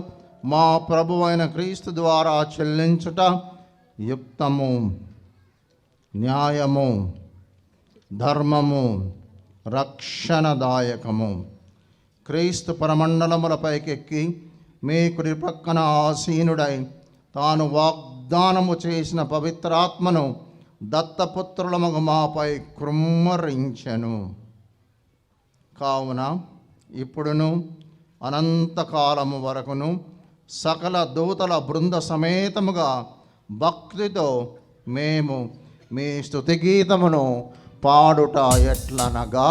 మా ప్రభువైన క్రీస్తు ద్వారా చెల్లించుట యుక్తము, న్యాయము, ధర్మము, రక్షణదాయకము. క్రీస్తు పరమండలములపైకెక్కి మీ కుడి ప్రక్కన ఆసీనుడై తాను వాగ్దానము చేసిన పవిత్రాత్మను దత్తపుత్రులము మాపై కృమ్మరించెను. కావున ఇప్పుడును అనంతకాలము వరకును సకల దూతల బృంద సమేతముగా భక్తితో మేము మీ స్తుతి గీతమును పాడుట ఎట్లనగా,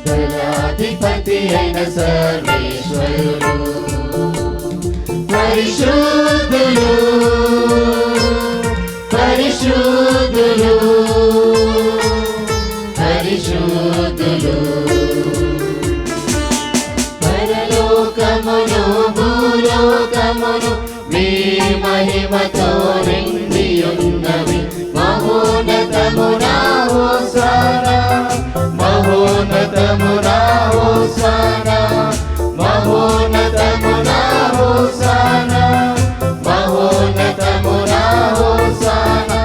దయాధిపతి అయిన సర్వేశ్వరుడు, పరిశుద్ధులు పరిశుద్ధులు పరిశుద్ధులు. పరలోకమును భూలోకమును మీ మహిమతో నిండియున్నవి. మహోన్నతమునా హోసానా, మహోన్నతమునా హోసానా, మహోన్నతమునా హోసానా, మహోన్నతమునా హోసానా.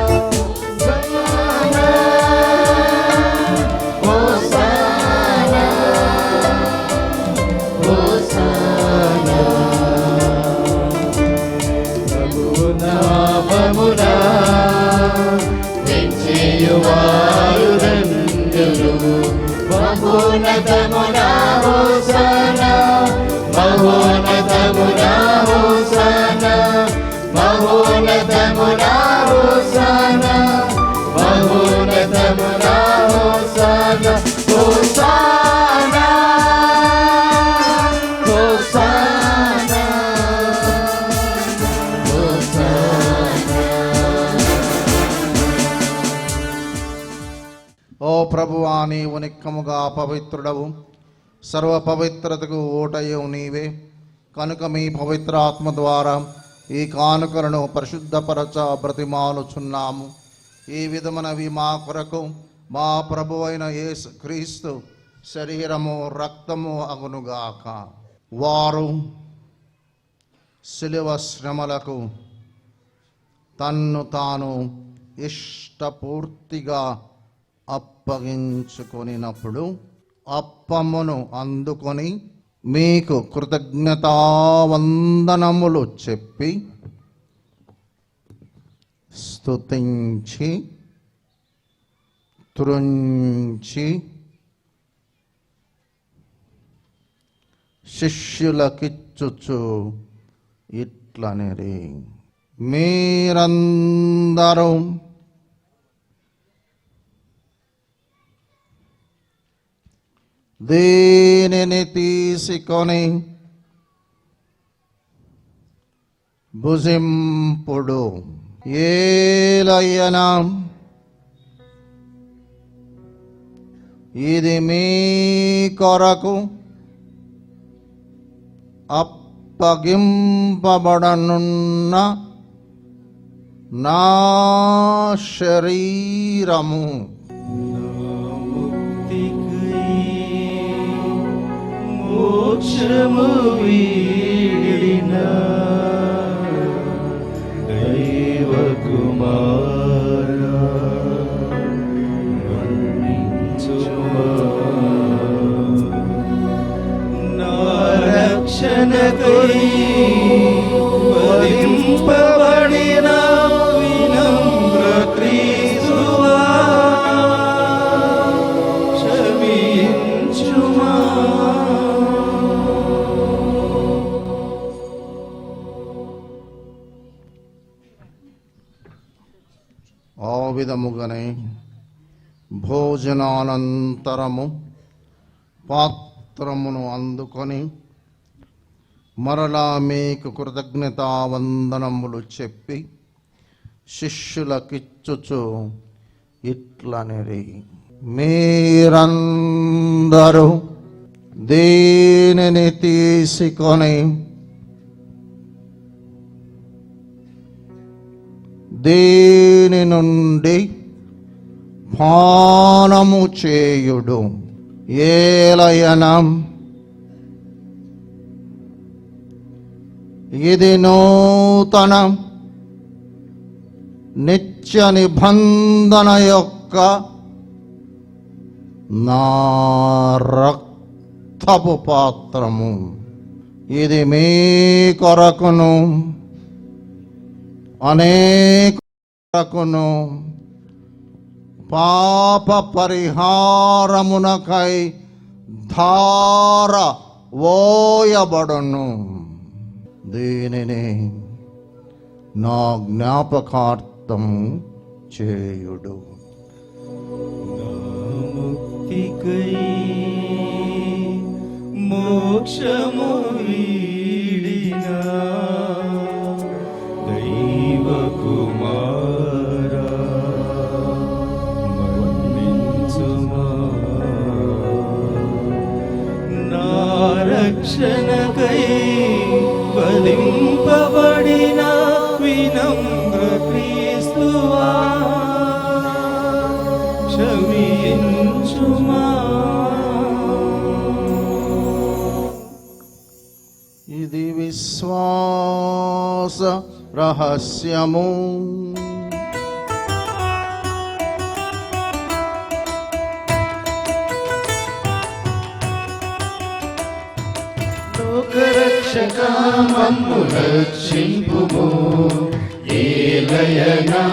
చేయువారు ధన్యులు. మహోన్నతమున హోసన్నా, మహోన్నతమున హోసన్నా, మహోన్నతమున హోసన్నా, మహోన్నతమున హోసన్నా, హోసన్నా, హోసన్నా, హోసన్నా. ఓ ప్రభువా, నీవు నిక్కముగా పవిత్రుడవు, సర్వ పవిత్రతకు ఓటయు నీవే. కనుక మీ పవిత్ర ఆత్మ ద్వారా ఈ కానుకలను పరిశుద్ధపరచ బ్రతిమాలుచున్నాము. ఈ విధమునవి మా కొరకు మా ప్రభు అయిన యేసు క్రీస్తు శరీరము రక్తము అగునుగాక. వారు శిలువ శ్రమలకు తన్ను తాను ఇష్టపూర్తిగా అప్పగించుకొనినప్పుడు అప్పమును అందుకొని మీకు కృతజ్ఞతావందనములు చెప్పి స్తుతించి త్రుంచి శిష్యులకిచ్చుచు ఇట్లనిరి, మీరందరూ దీనిని తీసుకొని భుజింపుడు. ఏలయన ఇది మీ కొరకు అప్పగింపబడనున్న నా శరీరము. మోక్షము వీడిన దైవ కుమారా, మన్నించుమా. నా రక్షణకై వధింపబడిన వినమ్ర క్రీస్తువా, క్షమించుమా. ఆ విధముగానే భోజనానంతరము పాత్రమును అందుకొని మరలా మీకు కృతజ్ఞతావందనములు చెప్పి శిష్యులకిచ్చుచు ఇట్లనిరి, మీరందరూ దీనిని తీసుకొని దీని నుండి పానము చేయుడు. ఏలయన ఇది నూతన నిత్య నిబంధన యొక్క నా రక్తపు పాత్రము. ఇది మీ కొరకును అనేక కొరకును పాప పరిహారమునకై ధార ఓయబడును. దీనిని నా జ్ఞాపకార్థం చేయుడు. ముక్తికై మోక్షము వీడిన దైవ కుమారా, మన్నించుమా. నా రక్షణకై వధింపబడిన వినమ్ర క్రీస్తువా, క్షమించుమా. ఇది విశ్వాస రహస్యము. లోకరక్షక మమ్ము రక్షింపుము. ఏలయనా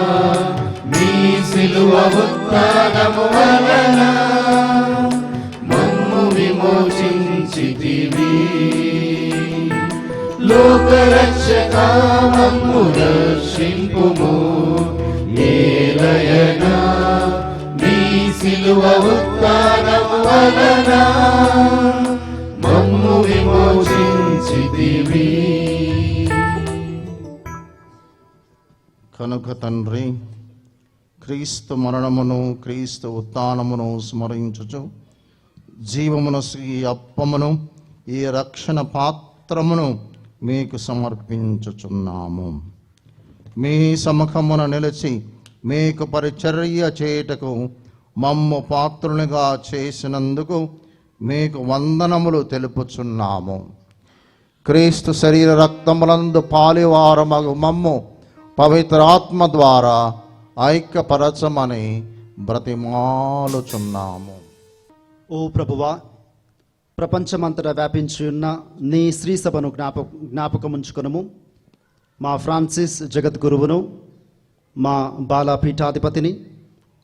నీ సిలువ ఉత్థానము వలన మమ్ము విమోచించితివి. లోకరక్షక మమ్ము రక్షింపుము, ఏలయనా నీ సిలువ ఉత్థానము వలన మమ్ము విమోచించితివి. కనుక తండ్రి, క్రీస్తు మరణమును క్రీస్తు ఉత్థానమును స్మరించుచు జీవమును ఈ అప్పమును ఈ రక్షణ పాత్రమును మీకు సమర్పించుచున్నాము. మీ సముఖమున నిలిచి మీకు పరిచర్య చేయుటకు మమ్ము పాత్రునిగా చేసినందుకు మీకు వందనములు తెలుపుచున్నాము. క్రీస్తు శరీర రక్తములందు పాలివారమగు మమ్ము పవిత్రాత్మ ద్వారా ఐక్యపరచమని బ్రతిమాలుచున్నాము. ఓ ప్రభువా, ప్రపంచమంతటా వ్యాపించి ఉన్న నీ శ్రీ సభను జ్ఞాపకముంచుకొనుము. మా ఫ్రాన్సిస్ జగద్గురువును, మా బాలపీఠాధిపతిని,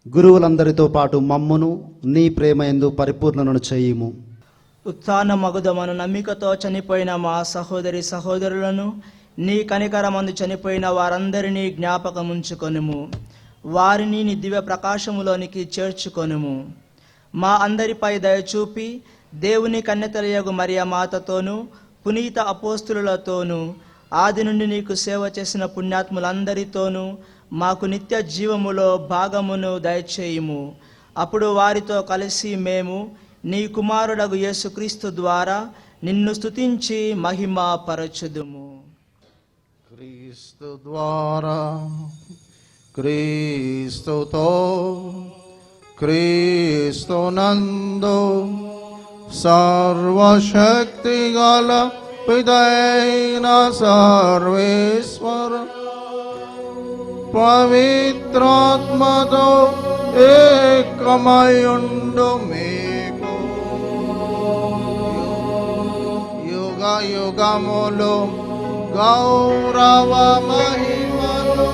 గురువులందరితో పాటు మమ్మును నీ ప్రేమయందు పరిపూర్ణను చేయుము. ఉత్థాన మగుదమను నమ్మికతో చనిపోయిన మా సహోదరి సహోదరులను, నీ కనికరమందు చనిపోయిన వారందరినీ జ్ఞాపకముంచుకొనుము. వారిని నీ దివ్య ప్రకాశములోనికి చేర్చుకొనుము. మా అందరిపై దయచూపి దేవుని కన్యతలయగు మరియ మాతతోనూ పునీత అపోస్తులతోనూ ఆది నుండి నీకు సేవ చేసిన పుణ్యాత్ములందరితోనూ మాకు నిత్య జీవములో భాగమును దయచేయుము. అప్పుడు వారితో కలిసి మేము నీ కుమారుడగు యేసుక్రీస్తు ద్వారా నిన్ను స్తుతించి మహిమ పరచుదుము. క్రీస్తు ద్వారా, క్రీస్తుతో, క్రీస్తునందు సర్వశక్తి గల పితైన సర్వేశ్వర పవిత్రాత్మతో ఏకమయుండు మీకు యుగ యుగములు గౌరవ మహిమలు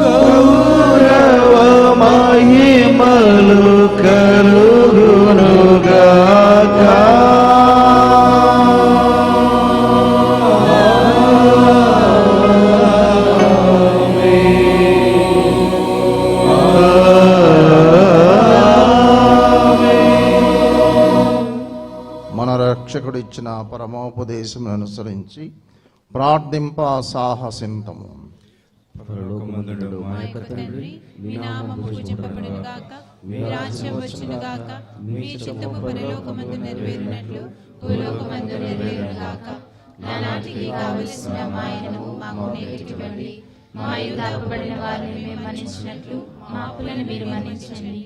గౌరవ మహిమలు కలుగునుగాక. మన రక్షకుడు ఇచ్చిన పరమోపదేశం అనుసరించి ప్రార్థింప సాహసింతము. పరలోకమందుండు మా యొక్క తండ్రి, మీ నామము పూజింపబడునుగాక, మీ రాజ్యం వచ్చునుగాక, మీ చిత్తము పరలోకమందు నెరవేరినట్లు భూలోకమందు నెరవేరునుగాక. నానాటికి కావలసిన మాయను మాకు నేర్పివ్వండి. మా యుద్ధ అప్పబడిన వారిని మేము మన్నించినట్లు మా అప్పులను మీరు మన్నించండి.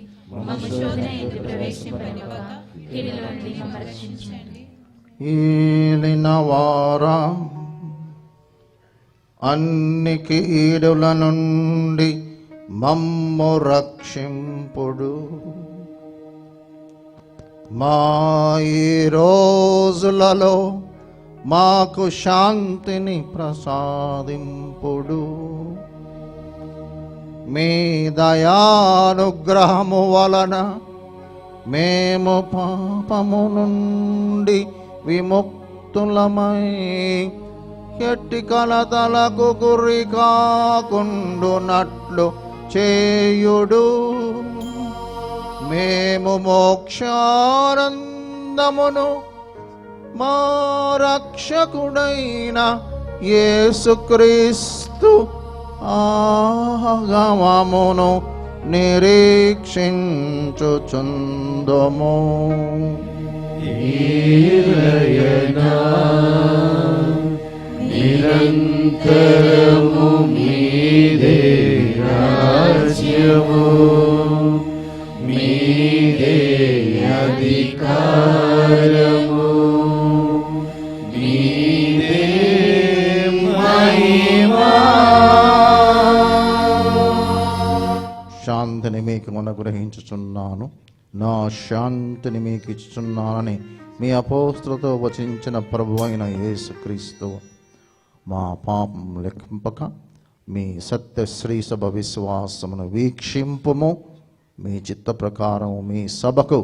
మమ్ము శోధన ఎందు ప్రవేశింపనివ్వక కీడుల నుండి మమ్ము రక్షించండి. ఏలినవారా, అన్ని కీడుల నుండి మమ్ము రక్షింపుడు. మా ఈ రోజులలో మాకు శాంతిని ప్రసాదింపుడు. మీ దయానుగ్రహము వలన మేము పాపము నుండి విముక్తులమై ఎట్టి కలతలకు గురి కాకుండునట్లు చేయుడు. మేము మోక్షానందమును మా రక్షకుడైన యేసుక్రీస్తు ఆగమమును నిరీక్షించుచుందుము. నిరంతరము మీదే రాజ్యము, మీదే అధికారము, మీదే మహిమా. శాంతిని మీకు అనుగ్రహించుచున్నాను, నా శాంతిని మీకు ఇచ్చుచున్నానని మీ అపోస్తులతో వచించిన ప్రభువైన యేసుక్రీస్తు మా పాపం లెక్కింపక మీ సత్య శ్రీ సభ విశ్వాసమును వీక్షింపుము. మీ చిత్త ప్రకారం మీ సభకు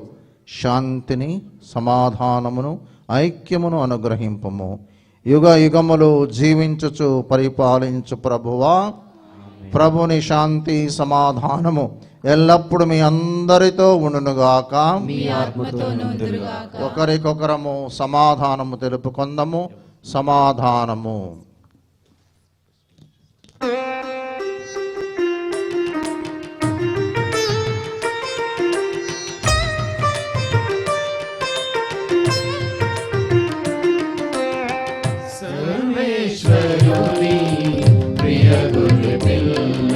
శాంతిని, సమాధానమును, ఐక్యమును అనుగ్రహింపము. యుగ యుగములు జీవించుచు పరిపాలించు ప్రభువా, ప్రభుని శాంతి సమాధానము ఎల్లప్పుడు మీ అందరితో ఉండునుగాక. ఒకరికొకరము సమాధానము తెలుపుకొందము. సమాధానము. సర్వేశ్వరుని ప్రియ గొర్రెపిల్ల,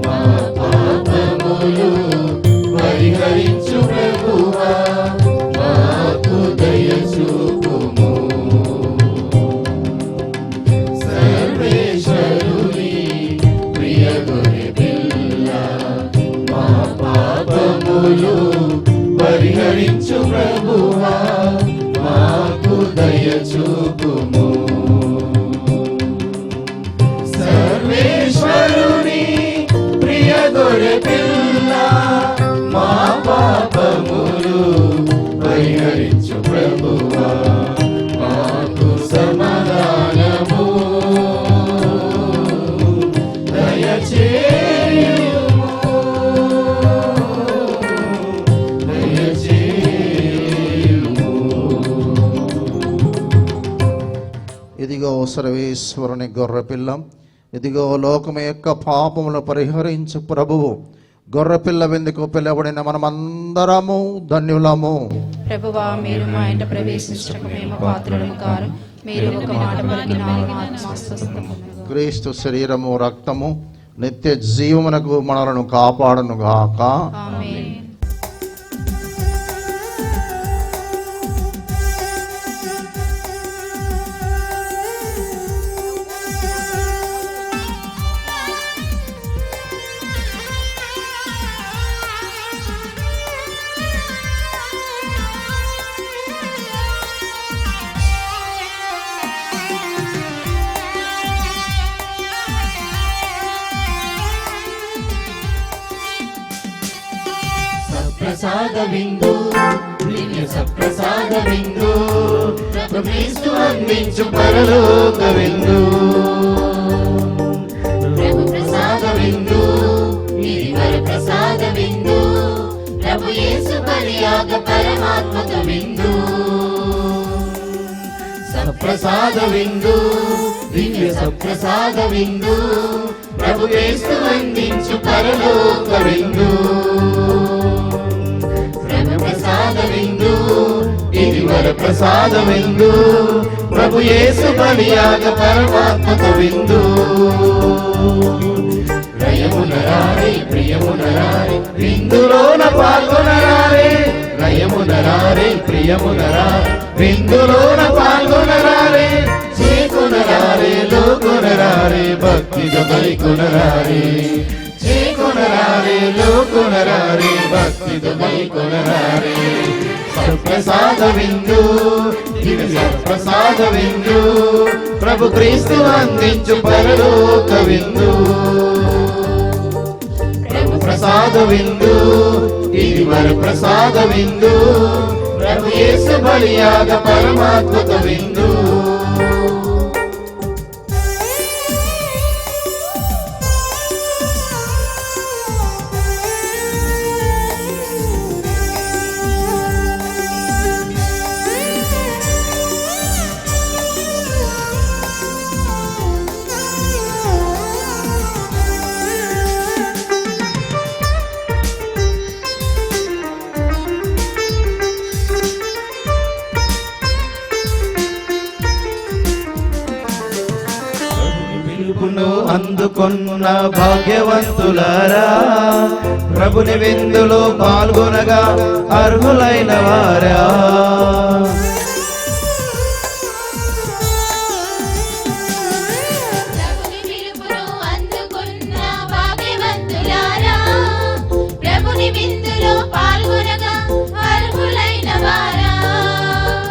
మా పాపములు పరిహరించు ప్రభువా, మాకు దయ చూపుము. సర్వేశ్వరుని ప్రియ గొర్రెపిల్ల, మా పాపములు పరిహరించు ప్రభువా, మాకు దయ చూపుము. సర్వేశ్వరుని ప్రియ గొర్రెపిల్ల, మా పాపములు పరిహరించు ప్రభువా, మాకు సమాధానము దయచేయుము. ఇదిగో సర్వేశ్వరుని గొర్రెపిల్ల, ఇదిగో లోకము యొక్క పాపములు పరిహరించు ప్రభువు. గొర్రెపిల్ల విందుకు పిలవబడిన మనమందరము ధన్యులము. ప్రభువా, మీరు మా ఇంట ప్రవేశించక మేము పాత్రలము కారు. మీరు ఒక మాట పలికిన నా ఆత్మ స్వస్థము. క్రీస్తు శరీరము రక్తము నిత్య జీవమునకు మనలను కాపాడునుగాక. ఆమేన్. సప్రసాద విందు, దివ్య సప్రసాద విందు, ప్రభు యేసు అందించు పరలోక విందు. ప్రభు ప్రసాద విందు, ఇది వర ప్రసాద విందు, ప్రభు యేసు బలియాగ పరమాత్మక విందు. సప్రసాద విందు, దివ్య సప్రసాద విందు, ప్రభు యేసు అందించు పరలోక విందు. ప్రసాద విందు, ఇది వర ప్రసాద విందు, ప్రభు యేసు బలియాగ పరమాత్మక విందు. రయమునరారే ప్రియమునరారే, విందులోన పాల్గొనరారే. రయమునరారే ప్రియమునరారే, విందులోన పాల్గొనరారే. చేకొనరారే లోకొనరారే, భక్తితో కైకొనరారే. చేకొనరారే లోకొనరారే, భక్తితో కైకొనరారే. సప్రసాద విందు, ఇది సప్రసాద విందు, ప్రభు క్రీస్తు అందించు పరలోక విందు. ప్రభు ప్రసాద విందు, ఇది వర ప్రసాద విందు, ప్రభు యేసు బలియాగ పరమాత్మక విందు. అందుకున్న భాగ్యవంతులారా, ప్రభుని విందులో పాల్గొనగా అర్హులైన వారా.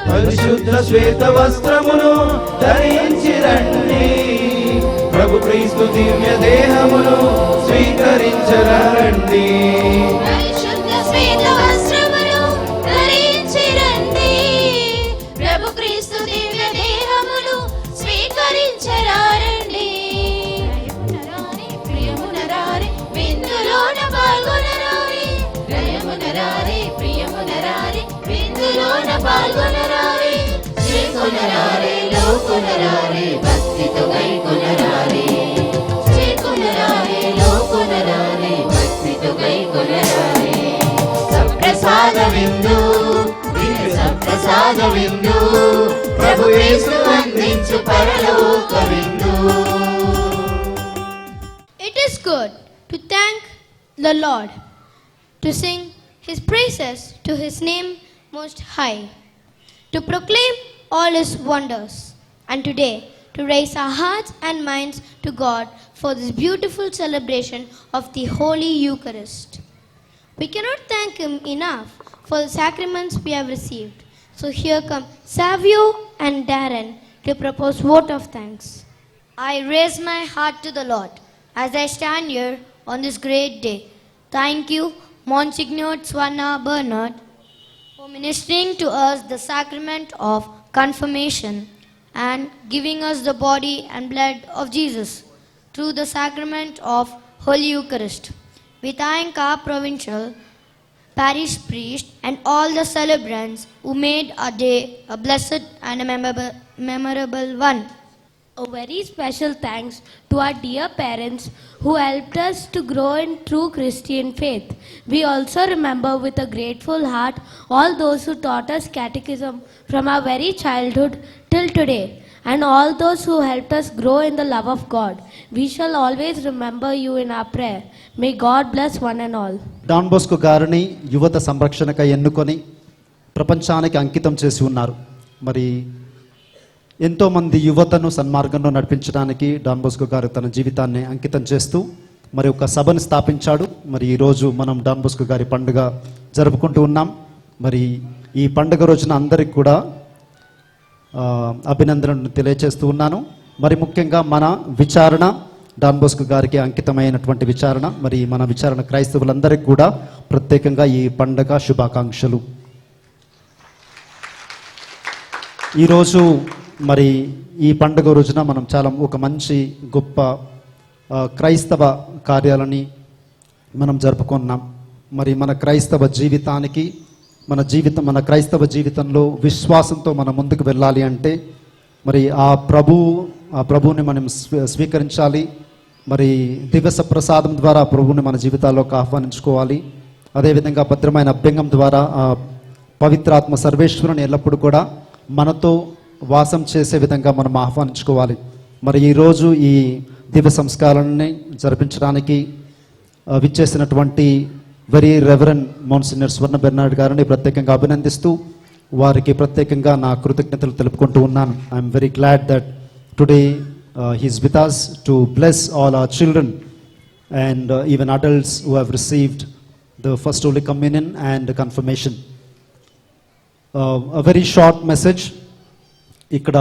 పరిశుద్ధ శ్వేత వస్త్రమును ధరించి రండి, ప్రభు క్రీస్తు దివ్య దేహమును స్వీకరించరండి. పరిశుద్ధ శ్వేత వస్త్రమును ధరించి రండి. ప్రభు క్రీస్తు దివ్య దేహమును స్వీకరించరండి. ప్రియమునరారే విందులోన పాల్గొనరారే. ప్రియమునరారే ప్రియమునరారే విందులోన పాల్గొనరారే. శ్రీకొనరారే లోకొనరారే భక్తితో గైకొనరారే. శ్రీకొనరారే లోకొనరారే భక్తితో గైకొనరారే. సప్రసాద విందు, దివ్య సప్రసాద విందు, ప్రభు యేసు అందించు పరలోక విందు. It is good to thank the Lord, to sing his praises to his name most high, to proclaim all his wonders, and today to raise our hearts and minds to God for this beautiful celebration of the Holy Eucharist. We cannot thank him enough for the sacraments we have received. So here come Savio and Darren to propose vote of thanks. I raise my heart to the Lord as I stand here on this great day. Thank you, Monsignor Swana Bernard, for ministering to us the sacrament of confirmation and giving us the body and blood of Jesus through the sacrament of Holy Eucharist. We thank our provincial, parish priest and all the celebrants who made our day a blessed and a memorable one. A very special thanks to our dear parents who helped us to grow in true Christian faith. We also remember with a grateful heart all those who taught us catechism from our very childhood till today, and all those who helped us grow in the love of God. We shall always remember you in our prayer. May God bless one and all. Don Bosco గారిని యువత సంరక్షణకై ఎన్నుకొని ప్రపంచానికి అంకితం చేసి ఉన్నారు. మరి ఎంతోమంది యువతను సన్మార్గంలో నడిపించడానికి డాన్ బోస్కో గారు తన జీవితాన్ని అంకితం చేస్తూ మరి ఒక సభను స్థాపించాడు. మరి ఈరోజు మనం డాన్ బోస్కో గారి పండుగ జరుపుకుంటూ ఉన్నాం. మరి ఈ పండుగ రోజున అందరికి కూడా అభినందనలు తెలియజేస్తూ ఉన్నాను. మరి ముఖ్యంగా మన విచారణ డాన్ బోస్కో గారికి అంకితమైనటువంటి విచారణ. మరి మన విచారణ క్రైస్తవులందరికీ కూడా ప్రత్యేకంగా ఈ పండుగ శుభాకాంక్షలు. ఈరోజు మరి ఈ పండుగ రోజున మనం చాలా ఒక మంచి గొప్ప క్రైస్తవ కార్యాలని మనం జరుపుకున్నాం. మరి మన క్రైస్తవ జీవితానికి మన క్రైస్తవ జీవితంలో విశ్వాసంతో మనం ముందుకు వెళ్ళాలి అంటే మరి ఆ ప్రభువుని మనం స్వీకరించాలి. మరి దివస ప్రసాదం ద్వారా ప్రభువుని మన జీవితాల్లోకి ఆహ్వానించుకోవాలి. అదేవిధంగా భద్రమైన అభ్యంగం ద్వారా పవిత్రాత్మ సర్వేశ్వరుని ఎల్లప్పుడూ కూడా మనతో వాసం చేసే విధంగా మనం ఆహ్వానించుకోవాలి. మరి ఈరోజు ఈ దివ్య సంస్కారాన్ని జరిపించడానికి విచ్చేసినటువంటి వెరీ రెవరెండ్ మోన్సినర్ స్వర్ణ బెర్నార్డ్ గారిని ప్రత్యేకంగా అభినందిస్తూ వారికి ప్రత్యేకంగా నా కృతజ్ఞతలు తెలుపుకుంటూ ఉన్నాను. I'm very glad that today he's with us to bless all our children and even adults who have received the first Holy Communion and confirmation. A very short message. ఇక్కడ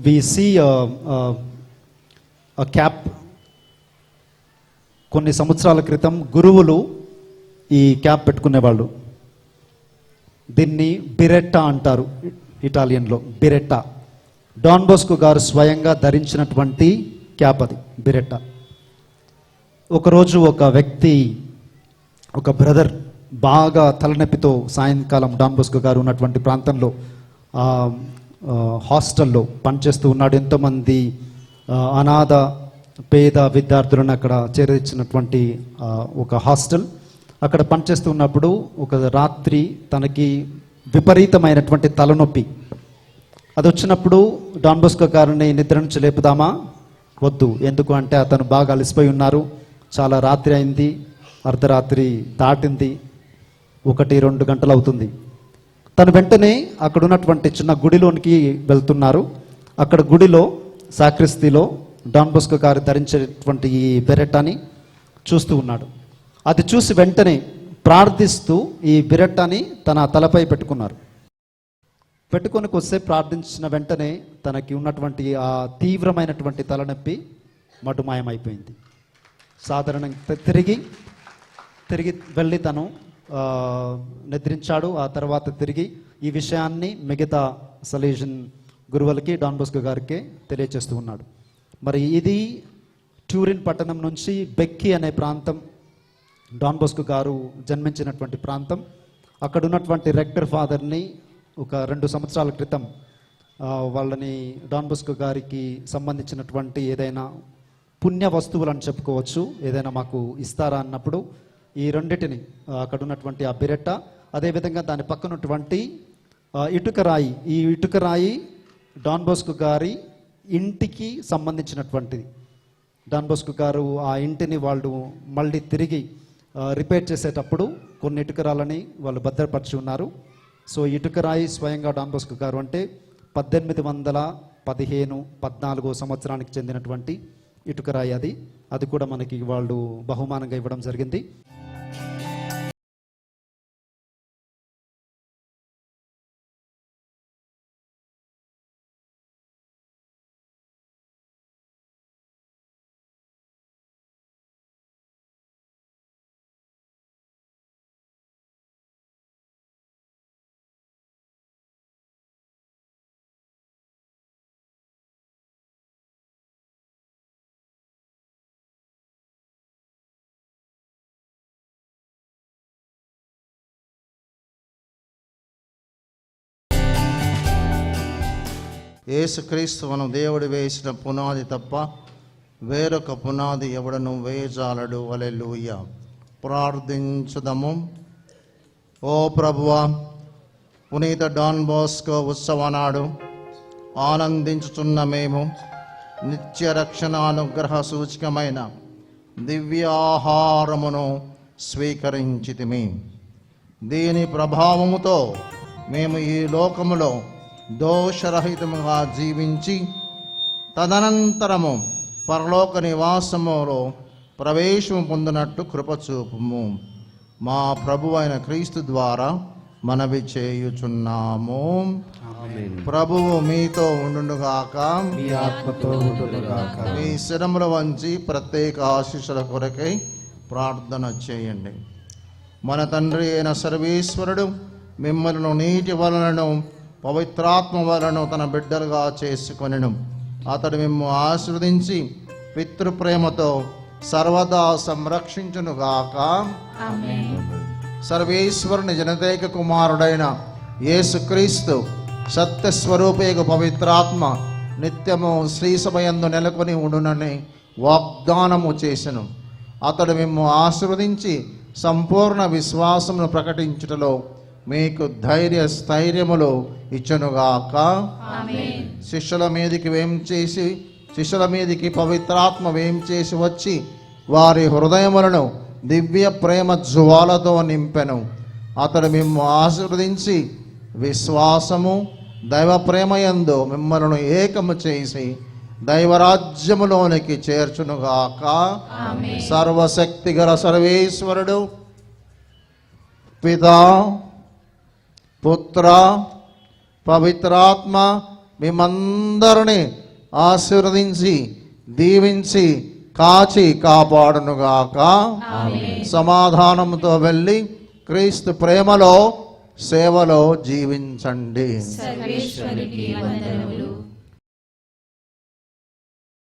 we see a cap. కొన్ని సంవత్సరాల క్రితం గురువులు ఈ cap పెట్టుకునేవాళ్ళు. దీన్ని బిరెట్టా అంటారు ఇటాలియన్లో, బిరెట్టా. Don Bosco గారు స్వయంగా ధరించినటువంటి క్యాప్ అది, బిరెట్టా. ఒకరోజు ఒక వ్యక్తి, ఒక బ్రదర్ బాగా తలనొప్పితో సాయంకాలం డాన్ బోస్కో గారు ఉన్నటువంటి ప్రాంతంలో హాస్టల్లో పనిచేస్తూ ఉన్నాడు. ఎంతోమంది అనాథ పేద విద్యార్థులను అక్కడ చేర్చినటువంటి ఒక హాస్టల్. అక్కడ పనిచేస్తూ ఉన్నప్పుడు ఒక రాత్రి తనకి విపరీతమైనటువంటి తలనొప్పి అది వచ్చినప్పుడు డాన్ బోస్కో గారిని నిద్ర నుంచి లేపుదామా? వద్దు. ఎందుకు అంటే అతను బాగా అలసిపోయి ఉన్నారు. చాలా రాత్రి అయింది, అర్ధరాత్రి దాటింది, 1-2 గంటలు అవుతుంది. తను వెంటనే అక్కడ ఉన్నటువంటి చిన్న గుడిలోనికి వెళ్తున్నారు. అక్కడ గుడిలో సాక్రిస్తిలో డాన్ బోస్కో గారు ధరించేటువంటి ఈ బెరెట్టాని చూస్తూ ఉన్నాడు. అది చూసి వెంటనే ప్రార్థిస్తూ ఈ బెరెట్టాని తన తలపై పెట్టుకున్నారు. పెట్టుకొని కొద్దిసేపు ప్రార్థించిన వెంటనే తనకి ఉన్నటువంటి ఆ తీవ్రమైనటువంటి తలనొప్పి మటుమాయమైపోయింది. సాధారణంగా తిరిగి వెళ్ళి తను నిద్రించాడు. ఆ తర్వాత తిరిగి ఈ విషయాన్ని మిగతా సలేషన్ గురువులకి డాన్ బోస్కో గారికి తెలియచేస్తూ ఉన్నాడు. మరి ఇది ట్యూరిన్ పట్టణం నుంచి బెక్కి అనే ప్రాంతం, డాన్ బోస్కో గారు జన్మించినటువంటి ప్రాంతం. అక్కడ ఉన్నటువంటి రెక్టర్ ఫాదర్ని ఒక 2 సంవత్సరాల క్రితం వాళ్ళని డాన్ బోస్కో గారికి సంబంధించినటువంటి ఏదైనా పుణ్య వస్తువులని చెప్పుకోవచ్చు, ఏదైనా మాకు ఇస్తారా అన్నప్పుడు ఈ రెండిటిని అక్కడ ఉన్నటువంటి ఆ బిరెట్ట, అదేవిధంగా దాని పక్కనటువంటి ఇటుక రాయి, ఈ ఇటుక రాయి డాన్ బోస్కో గారి ఇంటికి సంబంధించినటువంటిది. డాన్ బోస్కో గారు ఆ ఇంటిని వాళ్ళు మళ్ళీ తిరిగి రిపేర్ చేసేటప్పుడు కొన్ని ఇటుకరాలని వాళ్ళు భద్రపరిచి ఉన్నారు. సో ఇటుకరాయి స్వయంగా డాన్ బోస్కో గారు అంటే 1815-14 సంవత్సరానికి చెందినటువంటి ఇటుకరాయి అది కూడా మనకి వాళ్ళు బహుమానంగా ఇవ్వడం జరిగింది. యేసుక్రీస్తువును దేవుడు వేసిన పునాది తప్ప వేరొక పునాది ఎవడను వేయజాలడు. హల్లెలూయా. ప్రార్థించుదము. ఓ ప్రభువా, పునీత డాన్ బోస్కో ఉత్సవనాడు ఆనందించుచున్న మేము నిత్య రక్షణానుగ్రహ సూచకమైన దివ్యాహారమును స్వీకరించితిమి. దీని ప్రభావముతో మేము ఈ లోకములో దోషరహితముగా జీవించి తదనంతరము పరలోక నివాసములో ప్రవేశము పొందినట్టు కృపచూపుము. మా ప్రభు అయిన క్రీస్తు ద్వారా మనవి చేయుచున్నాము. ప్రభువు మీతో ఉండుగాక, మీ ఆత్మతో ఉండుగాక. మీ శిరముల వంచి ప్రత్యేక ఆశీస్సుల కొరకై ప్రార్థన చేయండి. మన తండ్రి అయిన సర్వేశ్వరుడు మిమ్మల్ని నీటి వలనను పవిత్రాత్మ వలన తన బిడ్డలుగా చేసుకొనెను. అతడు మిమ్ము ఆశీర్వదించి పితృప్రేమతో సర్వదా సంరక్షించునుగాక. సర్వేశ్వరుని జనతేక కుమారుడైన యేసుక్రీస్తు సత్యస్వరూపేక పవిత్రాత్మ నిత్యము శ్రీసభయందు నెలకొని ఉండునని వాగ్దానము చేసెను. అతడు మిమ్ము ఆశీర్వదించి సంపూర్ణ విశ్వాసమును ప్రకటించుటలో మీకు స్థైర్యములు ఇచ్చునుగాక. శిష్యుల మీదికి పవిత్రాత్మ వేం చేసి వచ్చి వారి హృదయములను దివ్య ప్రేమ జ్వాలతో నింపెను. అతడు మిమ్ము ఆశీర్వదించి విశ్వాసము దైవ ప్రేమయందు మిమ్మల్ని ఏకము చేసి దైవరాజ్యములోనికి చేర్చునుగాక. సర్వశక్తి గల సర్వేశ్వరుడు పితా, పుత్ర, పవిత్రాత్మ మిమ్మందరిని ఆశీర్వదించి దీవించి కాచి కాపాడునుగాక. సమాధానంతో వెళ్ళి క్రీస్తు ప్రేమలో సేవలో జీవించండి. సర్వేశ్వరునికి వందనములు.